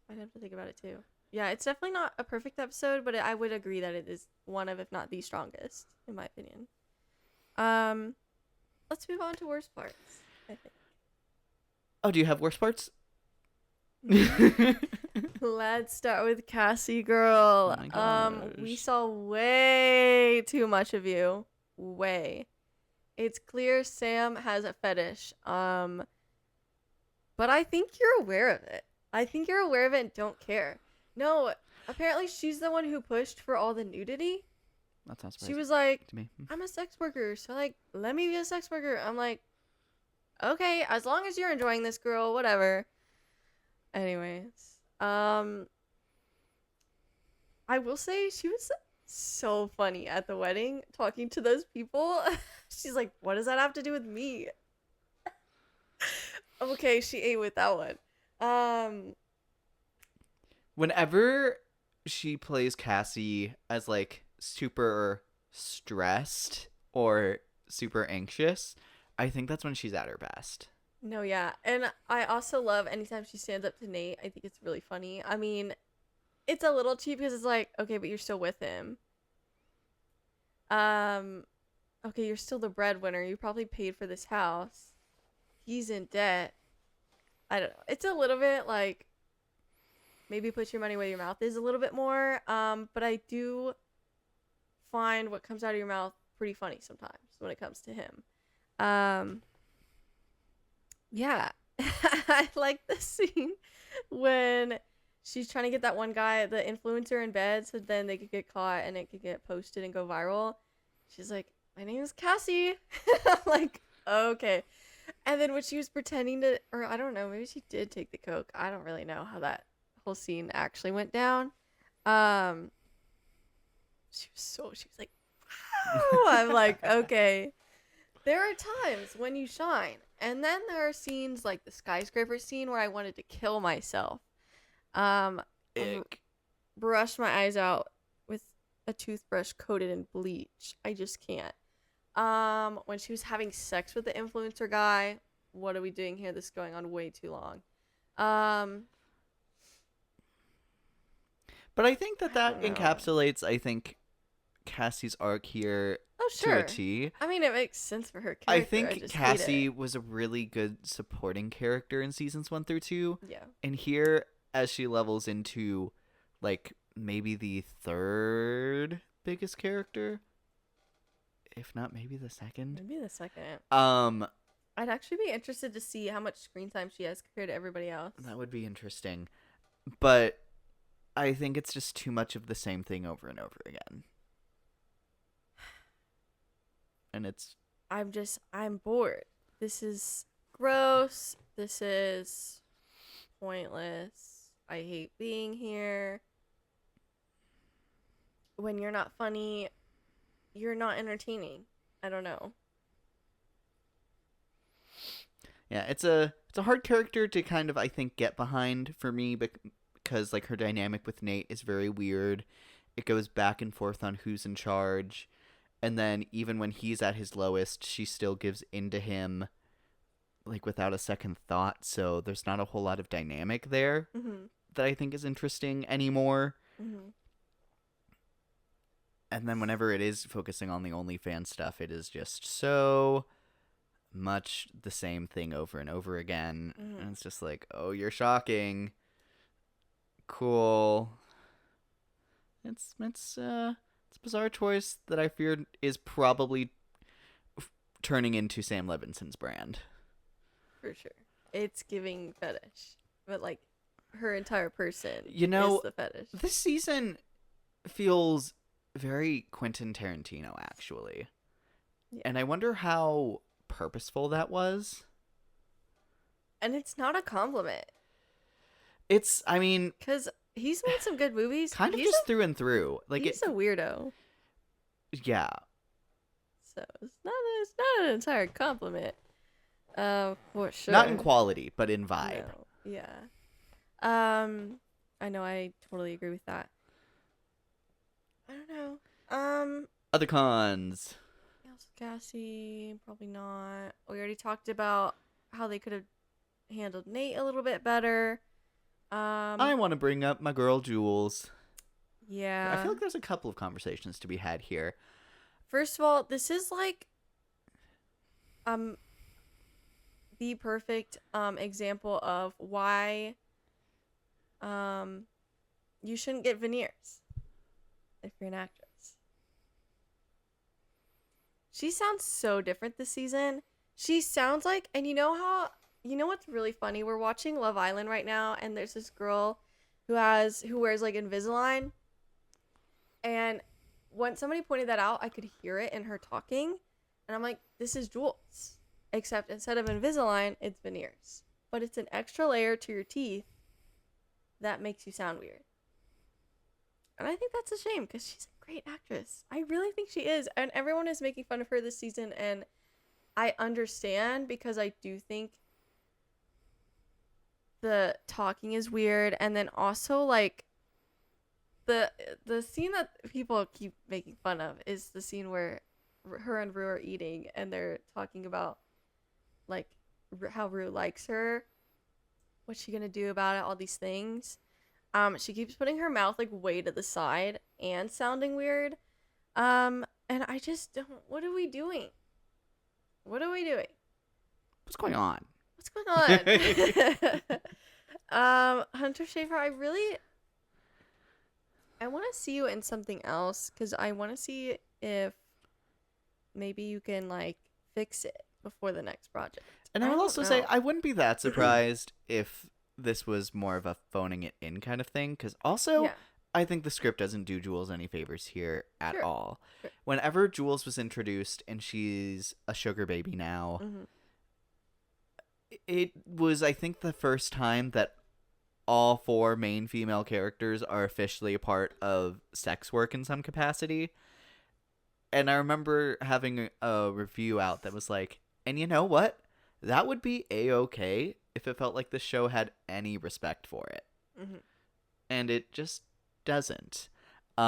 I'd have to think about it too. Yeah, it's definitely not a perfect episode, but I would agree that it is one of, if not the strongest, in my opinion. Let's move on to worst parts, I think. Oh, do you have worst parts? Let's start with Cassie, girl. Oh my gosh. We saw way too much of you. Way. It's clear Sam has a fetish. But I think you're aware of it. I think you're aware of it and don't care. No, apparently she's the one who pushed for all the nudity. That sounds surprising. She was like, to me. I'm a sex worker, so like, let me be a sex worker. I'm like, okay, as long as you're enjoying this, girl, whatever. Anyways, I will say she was so funny at the wedding talking to those people. She's like, what does that have to do with me? Okay, she ate with that one. Whenever she plays Cassie as like super stressed or super anxious, I think that's when she's at her best. No, yeah. And I also love anytime she stands up to Nate. I think it's really funny. I mean, it's a little cheap because it's like, okay, but you're still with him. Okay, you're still the breadwinner. You probably paid for this house. He's in debt. I don't know. It's a little bit like maybe put your money where your mouth is a little bit more. But I do find what comes out of your mouth pretty funny sometimes when it comes to him. Yeah. I like the scene when she's trying to get that one guy, the influencer, in bed so then they could get caught and it could get posted and go viral. She's like, my name is Cassie. I'm like, okay. And then when she was pretending to, or I don't know, maybe she did take the coke. I don't really know how that whole scene actually went down. She was like, wow. I'm like, okay. There are times when you shine. And then there are scenes like the skyscraper scene where I wanted to kill myself. Brush my eyes out with a toothbrush coated in bleach. I just can't. When she was having sex with the influencer guy, what are we doing here? This is going on way too long. But I think that I don't know. encapsulates, I think, Cassie's arc here Oh, sure. to a T. I mean, it makes sense for her character. I think just hate Cassie it. was a really good supporting character in seasons 1 through 2. Yeah. And here, as she levels into, like, maybe the third biggest character, if not maybe the second. Maybe the second. I'd I'd actually be interested to see how much screen time she has compared to everybody else. that would be interesting. But I think it's just too much of the same thing over and over again. And I'm bored. This is gross. This is pointless. I hate being here. When you're not funny, you're not entertaining. I don't know. Yeah, it's a hard character to kind of, I think, get behind for me because like her dynamic with Nate is very weird. It goes back and forth on who's in charge. And then even when he's at his lowest, she still gives in to him like without a second thought. So there's not a whole lot of dynamic there that I think is interesting anymore. Mm-hmm. And then whenever it is focusing on the OnlyFans stuff, it is just so much the same thing over and over again. And it's just like, oh, you're shocking. Cool. It's a bizarre choice that I fear is probably turning into Sam Levinson's brand. For sure. It's giving fetish. But like her entire person You know, is the fetish. This season feels very Quentin Tarantino, actually. Yeah. And I wonder how purposeful that was. And it's not a compliment. I mean, Because he's made some good movies. kind of He's just through and through. Like he's a weirdo. yeah. So it's not an entire compliment. For sure. Not in quality, but in vibe. No. Yeah. I know, I totally agree with that. I don't know. Other cons. Cassie, probably not. We already talked about how they could have handled Nate a little bit better. I want to bring up my girl Jules. Yeah. I feel like there's a couple of conversations to be had here. First of all, this is like the perfect example of why you shouldn't get veneers if you're an actress. She sounds so different this season. She sounds like, and you know what's really funny? We're watching Love Island right now, and there's this girl who wears like Invisalign, and when somebody pointed that out, I could hear it in her talking, and I'm like, this is Jules, except instead of Invisalign, it's veneers, but it's an extra layer to your teeth that makes you sound weird. And I think that's a shame because she's a great actress. I really think she is. And everyone is making fun of her this season. And I understand because I do think the talking is weird. And then also like the scene that people keep making fun of is the scene where her and Rue are eating and they're talking about like how Rue likes her. What's she going to do about it? All these things. She keeps putting her mouth like way to the side and sounding weird. And I just don't. What are we doing? What are we doing? What's going on? What's going on? Hunter Schafer, I want to see you in something else because I want to see if maybe you can like fix it before the next project. And I will don't also say know. I wouldn't be that surprised if this was more of a phoning it in kind of thing. Because also, Yeah. I think the script doesn't do Jules any favors here at Sure. all. Sure. Whenever Jules was introduced and she's a sugar baby now, Mm-hmm. it was, I think, the first time that all 4 main female characters are officially a part of sex work in some capacity. And I remember having a review out that was like, and you know what? That would be A-okay if it felt like the show had any respect for it. Mm-hmm. And it just doesn't. It's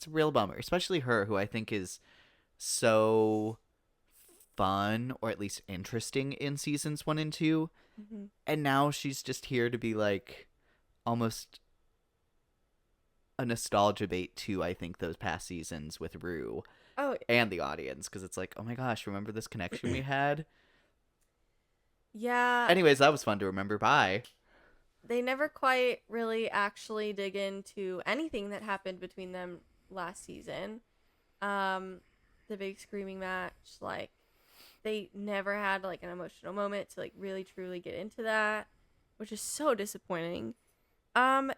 a real bummer, especially her, who I think is so fun, or at least interesting in seasons 1 and 2. Mm-hmm. And now she's just here to be like almost a nostalgia bait to, I think, those past seasons with Rue Oh, and the audience, because it's like, oh my gosh, remember this connection we had? yeah. Anyways, that was fun to remember. Bye. They never quite really actually dig into anything that happened between them last season. The big screaming match, like, they never had like an emotional moment to like really truly get into that, which is so disappointing.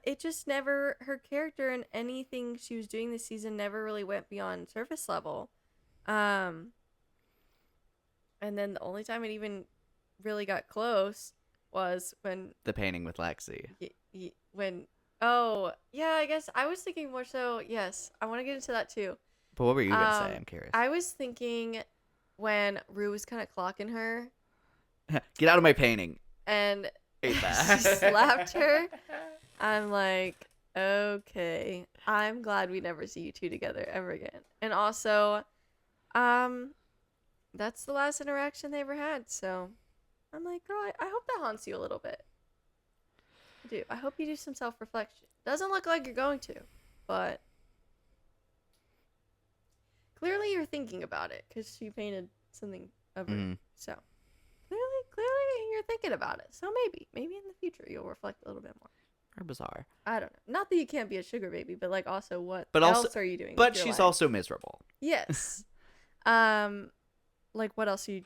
It just never, her character and anything she was doing this season never really went beyond surface level. And then the only time it even really got close was when The painting with Lexi. oh yeah, I guess I was thinking more so, yes, I want to get into that too. But what were you gonna say? I'm curious. I was thinking when Rue was kind of clocking her Get out of my painting. and Hate she that. slapped her. I'm like, okay, I'm glad we never see you two together ever again. And also, that's the last interaction they ever had. So I'm like, girl, I hope that haunts you a little bit. I do. I hope you do some self-reflection. Doesn't look like you're going to, but clearly you're thinking about it because she painted something of her. Mhm. So clearly you're thinking about it. So maybe in the future you'll reflect a little bit more. Or bizarre. I don't know. Not that you can't be a sugar baby, but like also what But else also- are you doing? But with your she's life? also miserable. Yes. Like what else are you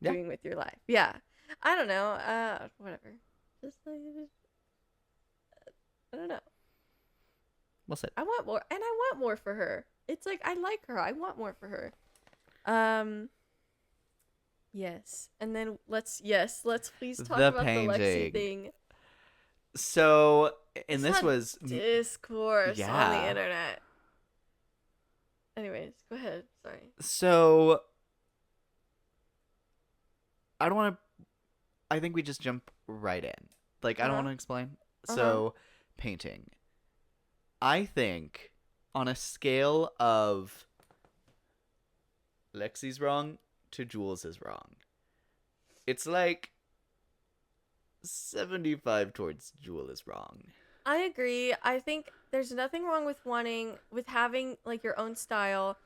Yeah. doing with your life? Yeah. I don't know. Whatever. Just like I don't know. Well said. I want more, and I want more for her. It's like I like her. I want more for her. Yes. And then let's please talk The about the Lexi painting. thing. So, and This this had was discourse on the Yeah. internet. Anyways, go ahead. Sorry. so. I don't want to. I think we just jump right in. Like, I don't Uh-huh. want to explain. Uh-huh. So, painting. I think on a scale of Lexi's wrong to Jules is wrong, it's like 75 towards Jules is wrong. I agree. I think there's nothing wrong with having like your own style,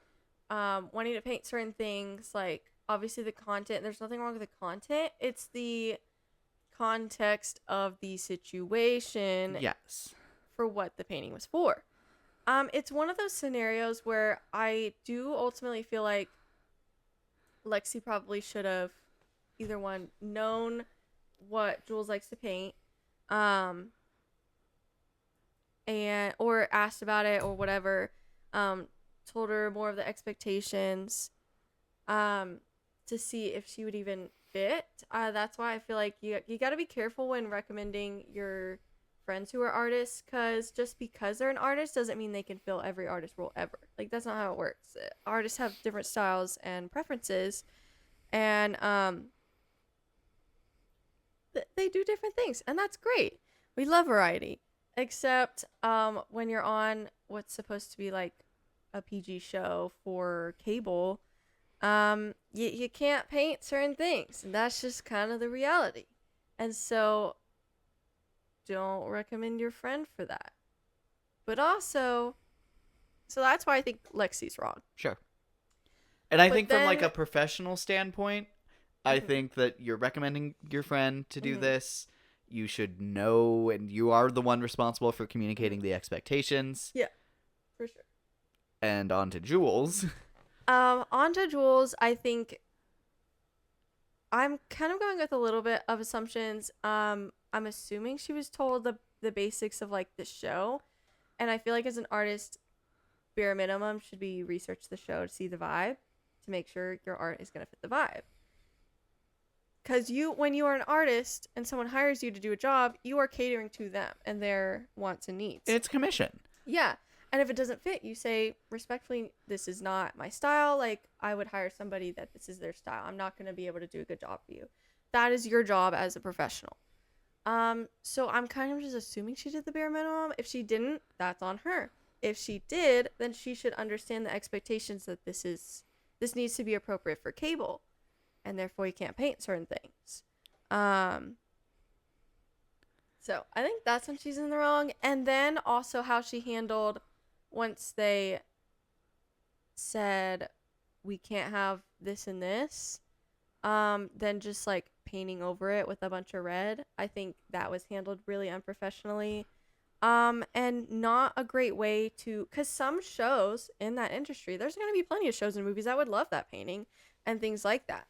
wanting to paint certain things, like obviously the content. There's nothing wrong with the content. It's the context of the situation Yes. for what the painting was for. It's one of those scenarios where I do ultimately feel like Lexi probably should have either one known what Jules likes to paint, and or asked about it or whatever, told her more of the expectations, to see if she would even fit. That's why I feel like you got to be careful when recommending your friends who are artists, because they're an artist doesn't mean they can fill every artist role ever. Like that's not how it works. Artists have different styles and preferences, and they do different things, and that's great. We love variety, except when you're on what's supposed to be like a PG show for cable, you can't paint certain things, and that's just kind of the reality. And so don't recommend your friend for that. But also, so that's why I think Lexi's wrong. Sure. And I But think from like a then- professional standpoint, I Mhm. think that you're recommending your friend to do Mhm. this. You should know, and you are the one responsible for communicating the expectations. For sure. And on to Jules. On to Jules, I think I'm kind of going with a little bit of assumptions. I'm assuming she was told the basics of like the show, and I feel like as an artist, bare minimum should be research the show to see the vibe, to make sure your art is gonna fit the vibe. Because when you are an artist and someone hires you to do a job, you are catering to them and their wants and needs. It's commission. Yeah. And if it doesn't fit, you say respectfully, this is not my style. Like, I would hire somebody that this is their style. I'm not going to be able to do a good job for you. That is your job as a professional. So I'm kind of just assuming she did the bare minimum. If she didn't, that's on her. If she did, then she should understand the expectations that this needs to be appropriate for cable, and therefore you can't paint certain things. So I think that's when she's in the wrong. And then also how she handled once they said we can't have this and this, then just like painting over it with a bunch of red. I think that was handled really unprofessionally. And not a great way to, because some shows in that industry, there's going to be plenty of shows and movies that would love that painting and things like that.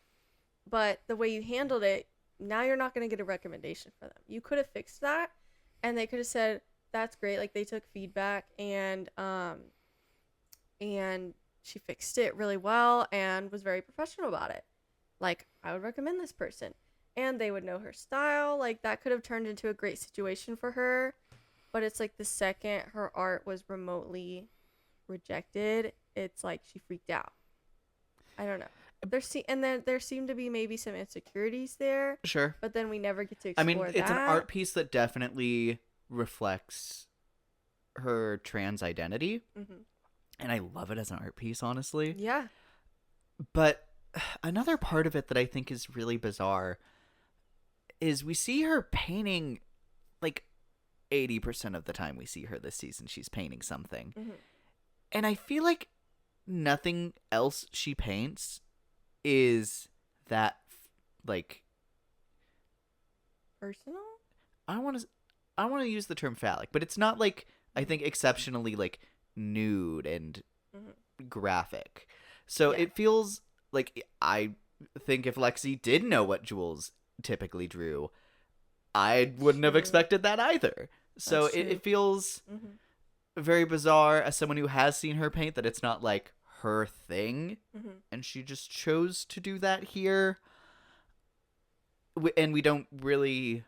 But the way you handled it, now you're not going to get a recommendation for them. You could have fixed that, and they could have said, that's great. Like, they took feedback, and she fixed it really well and was very professional about it. Like, I would recommend this person. And they would know her style. Like, that could have turned into a great situation for her. But it's like the second her art was remotely rejected, it's like she freaked out. I don't know. There seemed to be maybe some insecurities there. Sure. But then we never get to explore that. It's an art piece that definitely reflects her trans identity. Mm-hmm. And I love it as an art piece, honestly. Yeah. But another part of it that I think is really bizarre is we see her painting, like 80% of the time we see her this season, she's painting something. Mm-hmm. And I feel like nothing else she paints is that, like, Personal? I want to use the term phallic, but it's not like, I think, exceptionally like nude and graphic. So Yeah. it feels like, I think if Lexi did know what Jules typically drew, I wouldn't have True. expected that either. So That's true. it feels Mm-hmm. very bizarre as someone who has seen her paint that it's not like her thing, Mm-hmm. and she just chose to do that here. And we don't really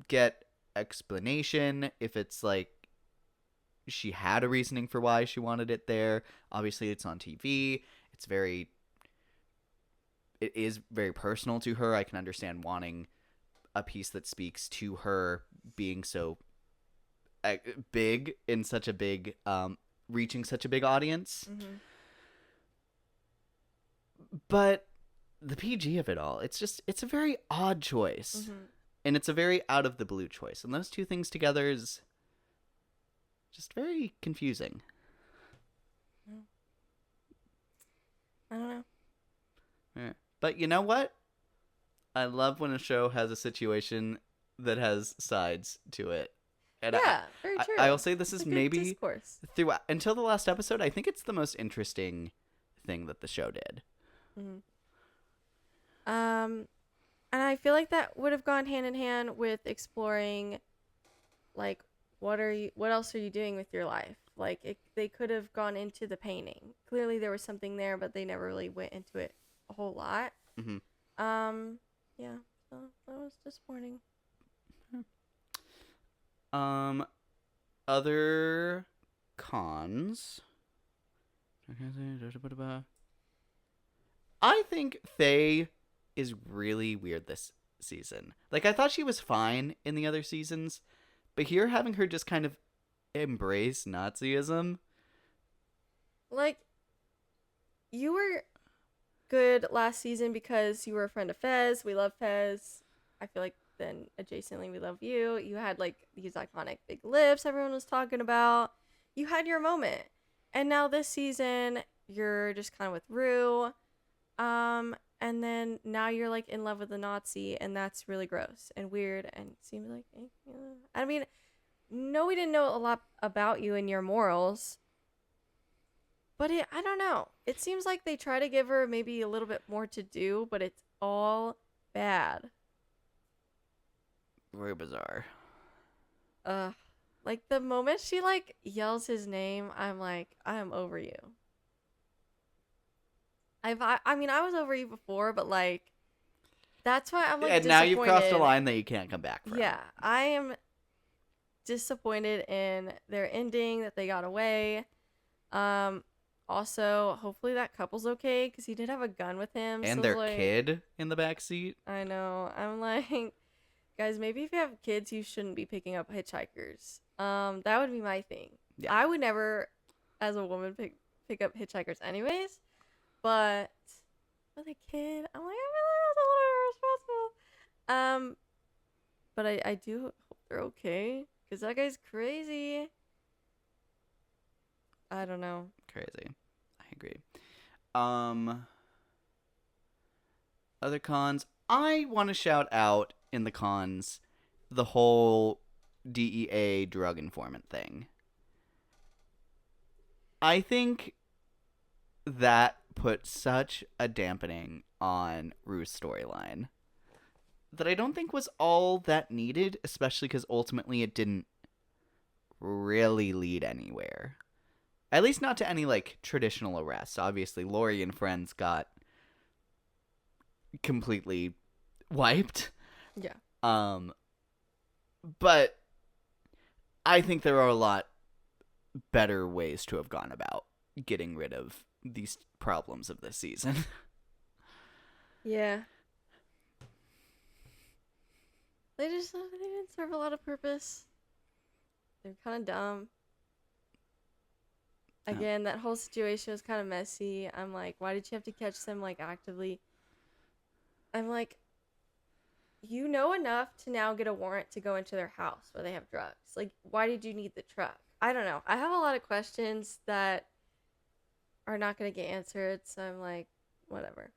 get explanation if it's like she had a reasoning for why she wanted it there. Obviously, it's on TV. It is very personal to her. I can understand wanting a piece that speaks to her being so big in such a big, reaching such a big audience. Mm-hmm. But the PG of it all, it's a very odd choice. Mm-hmm. And it's a very out of the blue choice. And those two things together is just very confusing. I don't know. Yeah. But you know what? I love when a show has a situation that has sides to it. And Yeah, very true. I will say this It's is a good maybe discourse. throughout until the last episode, I think it's the most interesting thing that the show did. Mm-hmm. And I feel like that would have gone hand in hand with exploring, like, what else are you doing with your life? Like, they could have gone into the painting. Clearly there was something there, but they never really went into it a whole lot. Mm-hmm. Yeah, so that was disappointing. Other cons. I think Faye is really weird this season. Like, I thought she was fine in the other seasons, but here having her just kind of embrace Nazism. Like, you were good last season because you were a friend of Fez. We love Fez. I feel like then adjacently we love you. You had like these iconic big lips everyone was talking about. You had your moment. And now this season you're just kind of with Rue. And then now you're like in love with a Nazi, and that's really gross and weird and seems like I mean, no, we didn't know a lot about you and your morals. But I don't know. It seems like they try to give her maybe a little bit more to do, but it's all bad. Very bizarre. Like the moment she like yells his name, I'm like, I am over you. I mean, I was over you before, but like, that's why I'm like And now you've crossed a line that you can't come back from. Yeah, I am disappointed in their ending, that they got away. Also, hopefully that couple's okay, because he did have a gun with him. And so their like, kid in the back seat. I know. I'm like, guys, maybe if you have kids, you shouldn't be picking up hitchhikers. That would be my thing. Yeah. I would never, as a woman, pick up hitchhikers anyways. But with a kid, I'm like, I feel like that's a little irresponsible. But I do hope they're okay, because that guy's crazy. I don't know. Crazy. I agree. Other cons. I want to shout out in the cons the whole DEA drug informant thing. I think that put such a dampening on Rue's storyline that I don't think was all that needed, especially because ultimately it didn't really lead anywhere. At least not to any, like, traditional arrests. Obviously, Lori and friends got completely wiped. Yeah. But I think there are a lot better ways to have gone about getting rid of these problems of this season. Yeah. They didn't serve a lot of purpose. They're kind of dumb. Again, that whole situation was kind of messy. I'm like, why did you have to catch them, like, actively? I'm like, you know enough to now get a warrant to go into their house where they have drugs. Like, why did you need the truck? I don't know. I have a lot of questions that are not going to get answered, so I'm like, whatever.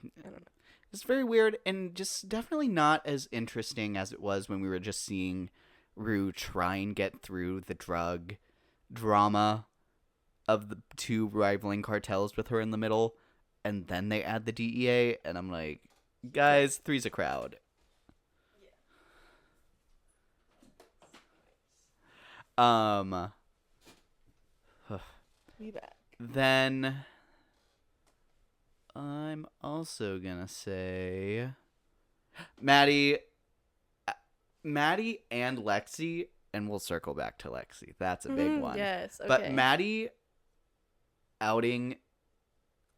I don't know. It's very weird and just definitely not as interesting as it was when we were just seeing Rue try and get through the drug drama of the two rivaling cartels with her in the middle, and then they add the DEA, and I'm like, guys, three's a crowd. Be back. Then I'm also gonna say Maddie and Lexi, and we'll circle back to Lexi. That's a big one. Yes, okay. But Maddie outing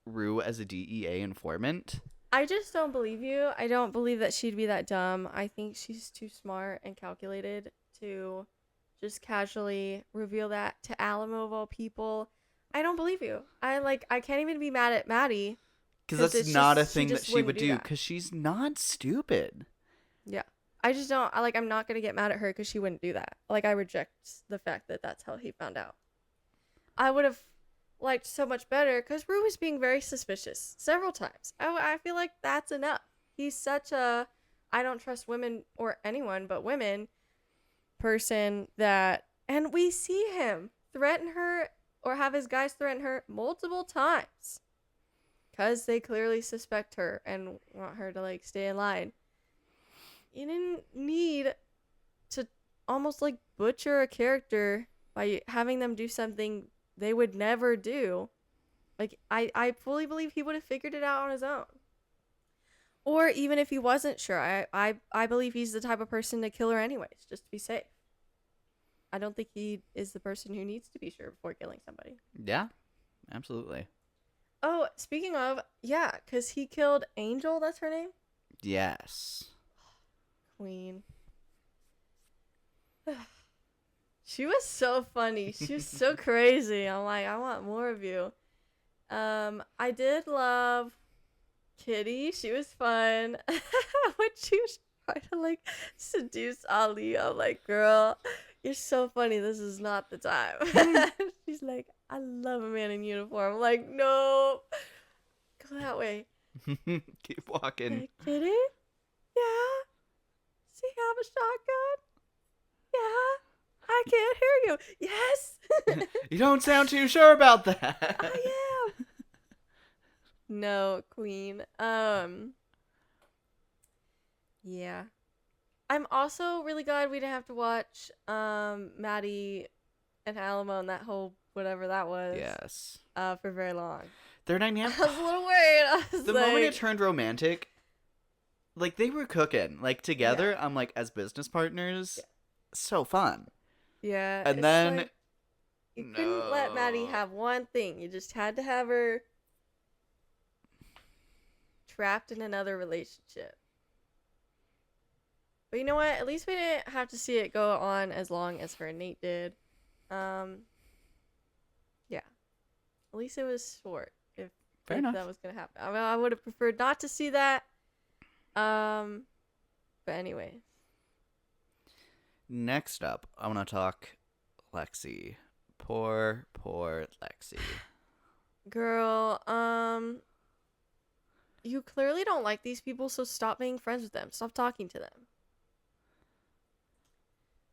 Rue as a DEA informant. I just don't believe you. I don't believe that she'd be that dumb. I think she's too smart and calculated to just casually reveal that to Alamo of all people. I don't believe you. I can't even be mad at Maddie. Because that's not a thing that just she would wouldn't do. that. Because she's not stupid. Yeah. I just don't, I'm not going to get mad at her because she wouldn't do that. Like, I reject the fact that that's how he found out. I would have liked so much better because Rue was being very suspicious several times. I feel like that's enough. He's such a, I don't trust women or anyone but women person that, and we see him threaten her or have his guys threaten her multiple times because they clearly suspect her and want her to, like, stay in line. You didn't need to almost, like, butcher a character by having them do something they would never do. Like, I fully believe he would have figured it out on his own. Or even if he wasn't sure, I believe he's the type of person to kill her anyways, just to be safe. I don't think he is the person who needs to be sure before killing somebody. Yeah, absolutely. Oh, speaking of, yeah, because he killed Angel, that's her name? Yes. Queen. She was so funny. She was so crazy. I'm like, I want more of you. I did love Kitty. She was fun. When she was trying to, like, seduce Ali, I'm like, girl, you're so funny. This is not the time. She's like, I love a man in uniform. Like, no. Go that way. Keep walking. Get it? Yeah. Does he have a shotgun? Yeah. I can't hear you. Yes. You don't sound too sure about that. I am. No, Queen. Yeah. I'm also really glad we didn't have to watch Maddie and Alamo and that whole whatever that was. Yes. For very long. Their I dynamic. was a little worried. I was The like, moment it turned romantic, like they were cooking. Like together, I'm like as business partners, so fun. yeah. And it's then like, you couldn't let Maddie No. have one thing. You just had to have her trapped in another relationship. But you know what? At least we didn't have to see it go on as long as her and Nate did. Yeah. At least it was short. Fair If enough. that was gonna happen. I mean, I would have preferred not to see that. But anyway. Next up, I want to talk Lexi. Poor Lexi. Girl, you clearly don't like these people, so stop being friends with them. Stop talking to them.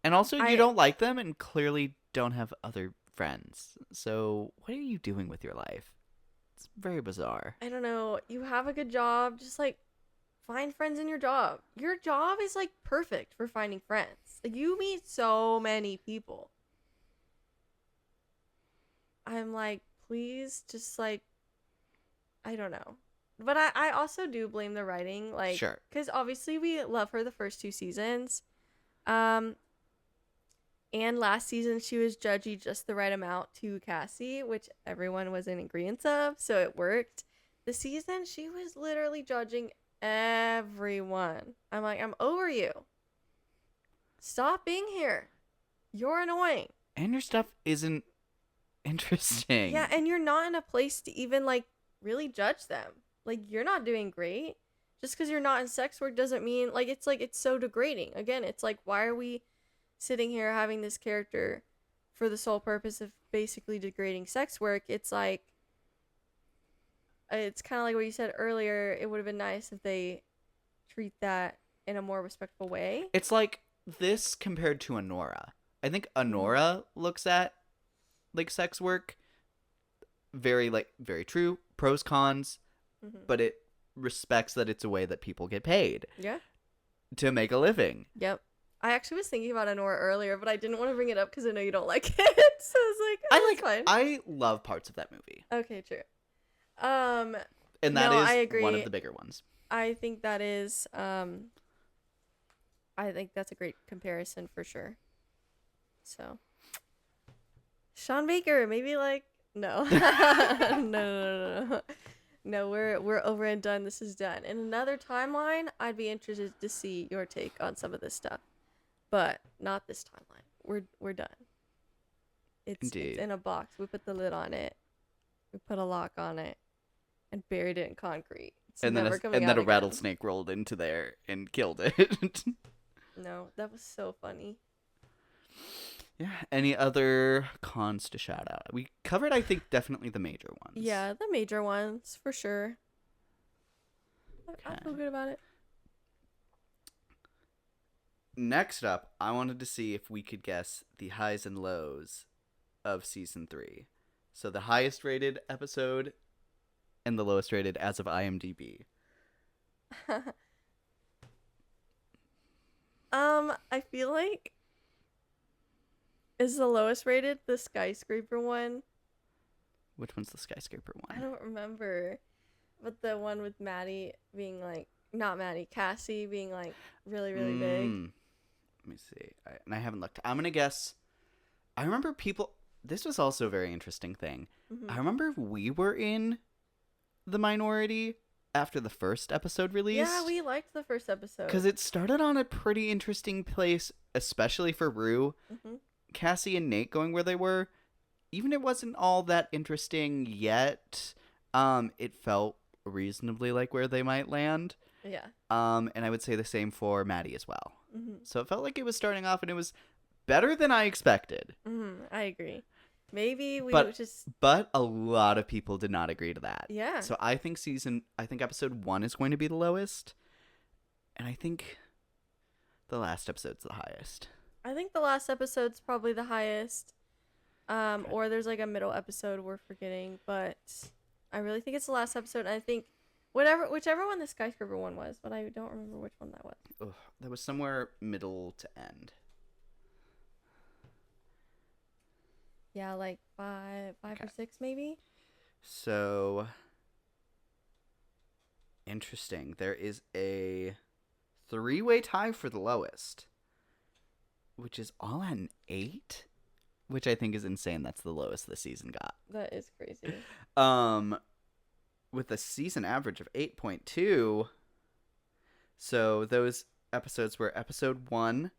And also, I- you don't like them and clearly don't have other friends. So, what are you doing with your life? It's very bizarre. I don't know. You have a good job. Just like find friends in your job. Your job is like perfect for finding friends. Like you meet so many people. I'm like, please just like, I don't know. But I also do blame the writing. Like, Sure. because obviously we love her the first 2 seasons. And last season she was judgy just the right amount to Cassie, which everyone was in agreement of, so it worked. This season she was literally judging everyone. I'm like, I'm over you. Stop being here. You're annoying. And your stuff isn't interesting. Yeah, and you're not in a place to even like really judge them. Like you're not doing great. Just because you're not in sex work doesn't mean like it's so degrading. Again, it's like why are we sitting here having this character for the sole purpose of basically degrading sex work? It's like it's kind of like what you said earlier. It would have been nice if they treat that in a more respectful way. It's like this compared to Honora. I think Honora looks at like sex work very true, pros, cons, but it respects that it's a way that people get paid Yeah. to make a living. Yep. I actually was thinking about Honora earlier, but I didn't want to bring it up because I know you don't like it. So I was like, oh, that's fine. I love parts of that movie. Okay, true. And that No, is I agree. one of the bigger ones. I think that is I think that's a great comparison for sure. So Sean Baker, maybe like no. No. No, we're over and done. This is done. In another timeline, I'd be interested to see your take on some of this stuff. But not this timeline. We're done. It's Indeed. in a box. We put the lid on it. We put a lock on it and buried it in concrete. It's And never then coming a out again. rattlesnake rolled into there and killed it. No, that was so funny. Yeah. Any other cons to shout out? We covered, I think, definitely the major ones. Yeah, the major ones for sure. I Okay. feel good about it. Next up, I wanted to see if we could guess the highs and lows of season 3. So the highest rated episode and the lowest rated as of IMDb. I feel like is the lowest rated the skyscraper one? Which one's the skyscraper I one? don't remember. But the one with Maddie being like not Maddie, Cassie being like really, really big. Let me see. I haven't looked. I'm going to guess. I remember people. This was also a very interesting thing. Mm-hmm. I remember we were in the minority after the first episode released. Yeah, we liked the first episode. Because it started on a pretty interesting place, especially for Rue. Mm-hmm. Cassie and Nate going where they were. Even it wasn't all that interesting yet. It felt reasonably like where they might land. Yeah. And I would say the same for Maddie as well. Mm-hmm. So it felt like it was starting off and it was better than I expected. Mm-hmm. I agree. Maybe we But- would just But a lot of people did not agree to that. yeah. So I think episode 1 is going to be the lowest. And I think the last episode's the highest. I think the last episode's probably the highest. Or there's like a middle episode we're forgetting, but I really think it's the last episode. And I think whichever one the skyscraper one was, but I don't remember which one that was. Ugh, that was somewhere middle to end. Yeah, like five Okay. or six maybe. So interesting. There is a 3-way tie for the lowest, which is all at an 8, which I think is insane. That's the lowest the season got. That is crazy. With a season average of 8.2. So those episodes were episode 1,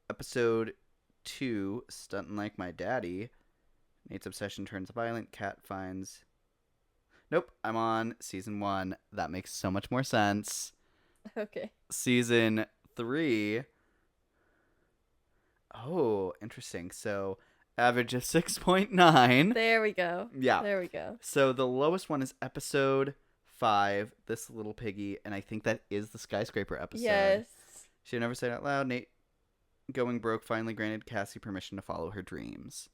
episode 2, Stuntin' Like My Daddy, Nate's Obsession Turns Violent, Cat Finds. Nope, I'm on season 1. That makes so much more sense. Okay. Season 3. Oh, interesting. So, average of 6.9. There we go. Yeah. There we go. So, the lowest one is episode 5, This Little Piggy, and I think that is the skyscraper episode. Yes. She never said out loud. Nate going broke finally granted Cassie permission to follow her dreams.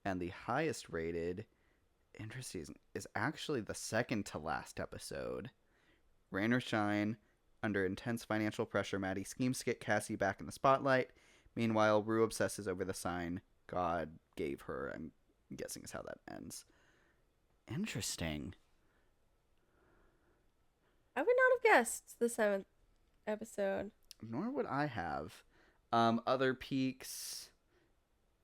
And the highest rated, interesting, is actually the second to last episode. Rain or shine, under intense financial pressure, Maddie schemes to get Cassie back in the spotlight. Meanwhile, Rue obsesses over the sign God gave her. I'm guessing is how that ends. Interesting. I would not have guessed the 7th episode. Nor would I have. Other peaks.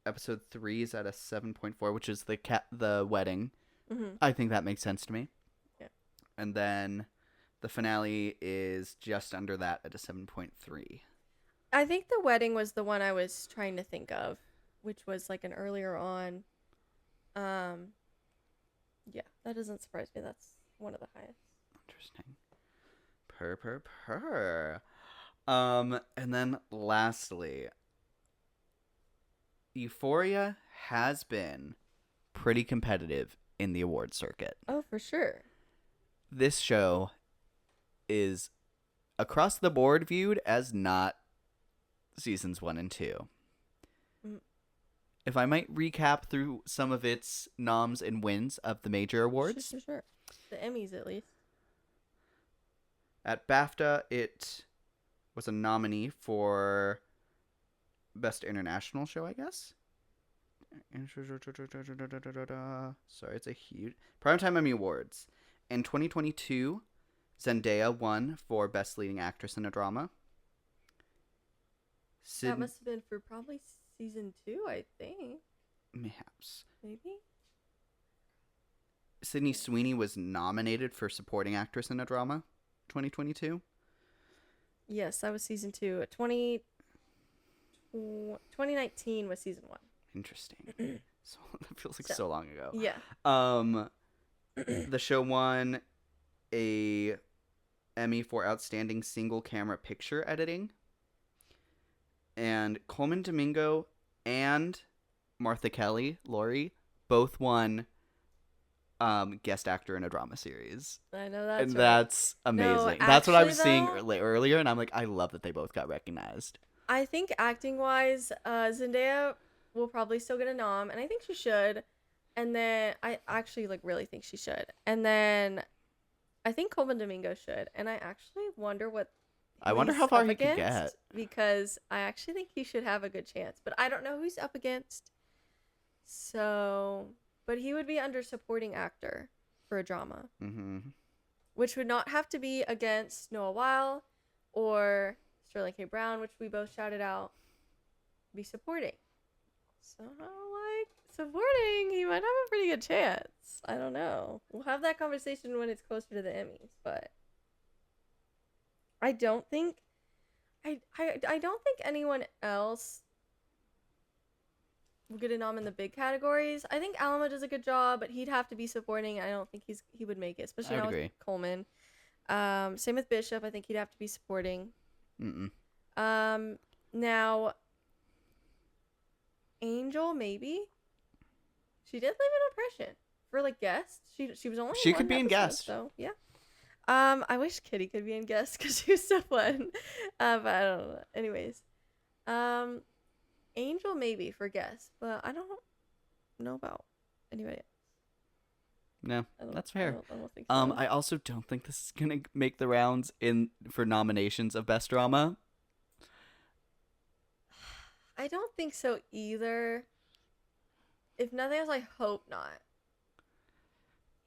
Episode 3 is at a 7.4, which is the wedding. Mm-hmm. I think that makes sense to me. Yeah. And then the finale is just under that at a 7.3. I think the wedding was the one I was trying to think of, which was like an earlier on. Yeah, that doesn't surprise me. That's one of the highest. Interesting. Purr. And then lastly, Euphoria has been pretty competitive in the award circuit. Oh, for sure. This show is across the board viewed as not seasons 1 and 2. Mm. If I might recap through some of its noms and wins of the major awards. Sure. The Emmys, at least. At BAFTA, it was a nominee for Best International Show, I guess. Sorry, it's a huge... Primetime Emmy Awards. In 2022, Zendaya won for Best Leading Actress in a Drama. That must have been for probably season 2, I think. Perhaps. Maybe? Sydney Sweeney was nominated for Supporting Actress in a Drama 2022. Yes, that was season 2. 2019 was season 1. Interesting. So that feels like so long ago. Yeah. The show won a Emmy for Outstanding Single Camera Picture Editing. And Coleman Domingo and Martha Kelly, Laurie, both won guest actor in a drama series. I know that's and right. That's amazing. No, that's what I was actually, seeing though, earlier, and I'm like, I love that they both got recognized. I think acting-wise, Zendaya will probably still get a nom, and I think she should. And then I actually really think she should. And then I think Coleman Domingo should. And I actually wonder I wonder he's how far up he could against, get. because I actually think he should have a good chance, but I don't know who he's up against. So, but he would be under supporting actor for a drama, which would not have to be against Noah Weil or Sterling K. Brown, which we both shouted out. Be supporting. So, supporting, he might have a pretty good chance. I don't know. We'll have that conversation when it's closer to the Emmys, but I don't think I don't think anyone else will get a nom in the big categories. I think Alamo does a good job, but he'd have to be supporting. I don't think he would make it, especially now with Coleman. Same with Bishop. I think he'd have to be supporting. Now Angel, maybe she did leave an impression for like guest. She was only She in could one be in episode, guest. so yeah. I wish Kitty could be in guest because she was so fun. But I don't know. Anyways, Angel maybe for guest, but I don't know about anybody else. No, that's fair. I don't think so. I also don't think this is gonna make the rounds for nominations of best drama. I don't think so either. If nothing else, I hope not.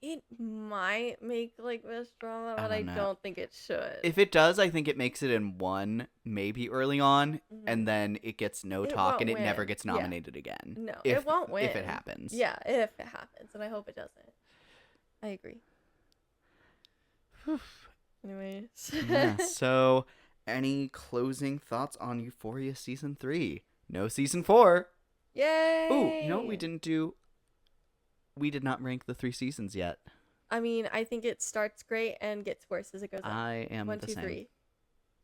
It might make like best drama, but I don't think it should. If it does, I think it makes it in one, maybe early on, Mm-hmm. and then it gets no It talk won't and it win. never gets Yeah. nominated again. No, if, it won't win. If it happens. Yeah, if it happens, and I hope it doesn't. I agree. Anyways. Yeah, so, any closing thoughts on Euphoria Season 3? No Season 4. Yay! Ooh, you know what we didn't do? We did not rank the 3 seasons yet. I mean, I think it starts great and gets worse as it goes on. I am 1, the 2, same. 3.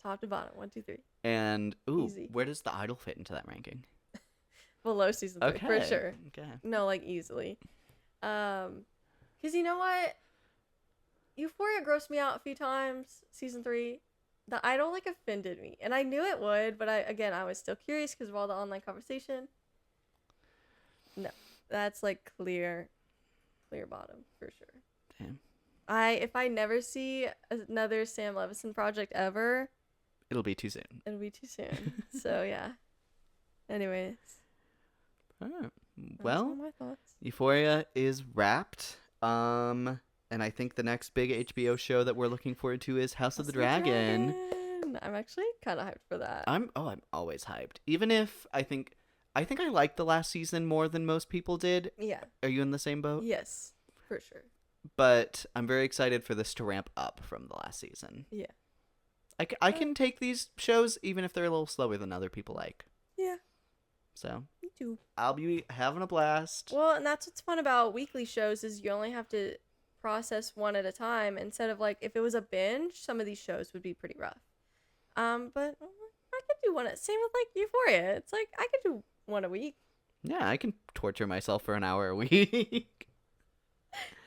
Top to bottom. 1, 2, 3. And, ooh, Easy. where does The Idol fit into that ranking? Below season 3, for Okay, sure. Okay. No, like easily. Because you know what? Euphoria grossed me out a few times. Season 3. The Idol like offended me, and I knew it would, but I was still curious because of all the online conversation. No, that's like clear bottom for sure. Damn. If I never see another Sam Levinson project ever, It'll be too soon. it'll be too soon. So yeah. Anyways, Alright. that's all Well, my thoughts. Euphoria is wrapped. And I think the next big HBO show that we're looking forward to is House of the Dragon. I'm actually kind of hyped for that. I'm always hyped. Even if I think I liked the last season more than most people did. Yeah. Are you in the same boat? Yes, for sure. But I'm very excited for this to ramp up from the last season. Yeah. I can take these shows even if they're a little slower than other people like. Yeah. So Me too. I'll be having a blast. Well, and that's what's fun about weekly shows is you only have to process one at a time instead of like if it was a binge, some of these shows would be pretty rough. But I could do one. Same with like Euphoria. It's like I could do one a week. Yeah, I can torture myself for an hour a week.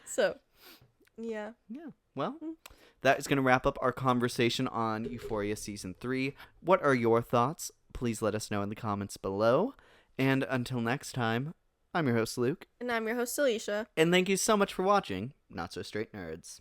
So, yeah. Yeah. Well, that is going to wrap up our conversation on Euphoria Season 3. What are your thoughts? Please let us know in the comments below. And until next time, I'm your host, Luke. And I'm your host, Alicia. And thank you so much for watching Not So Straight Nerds.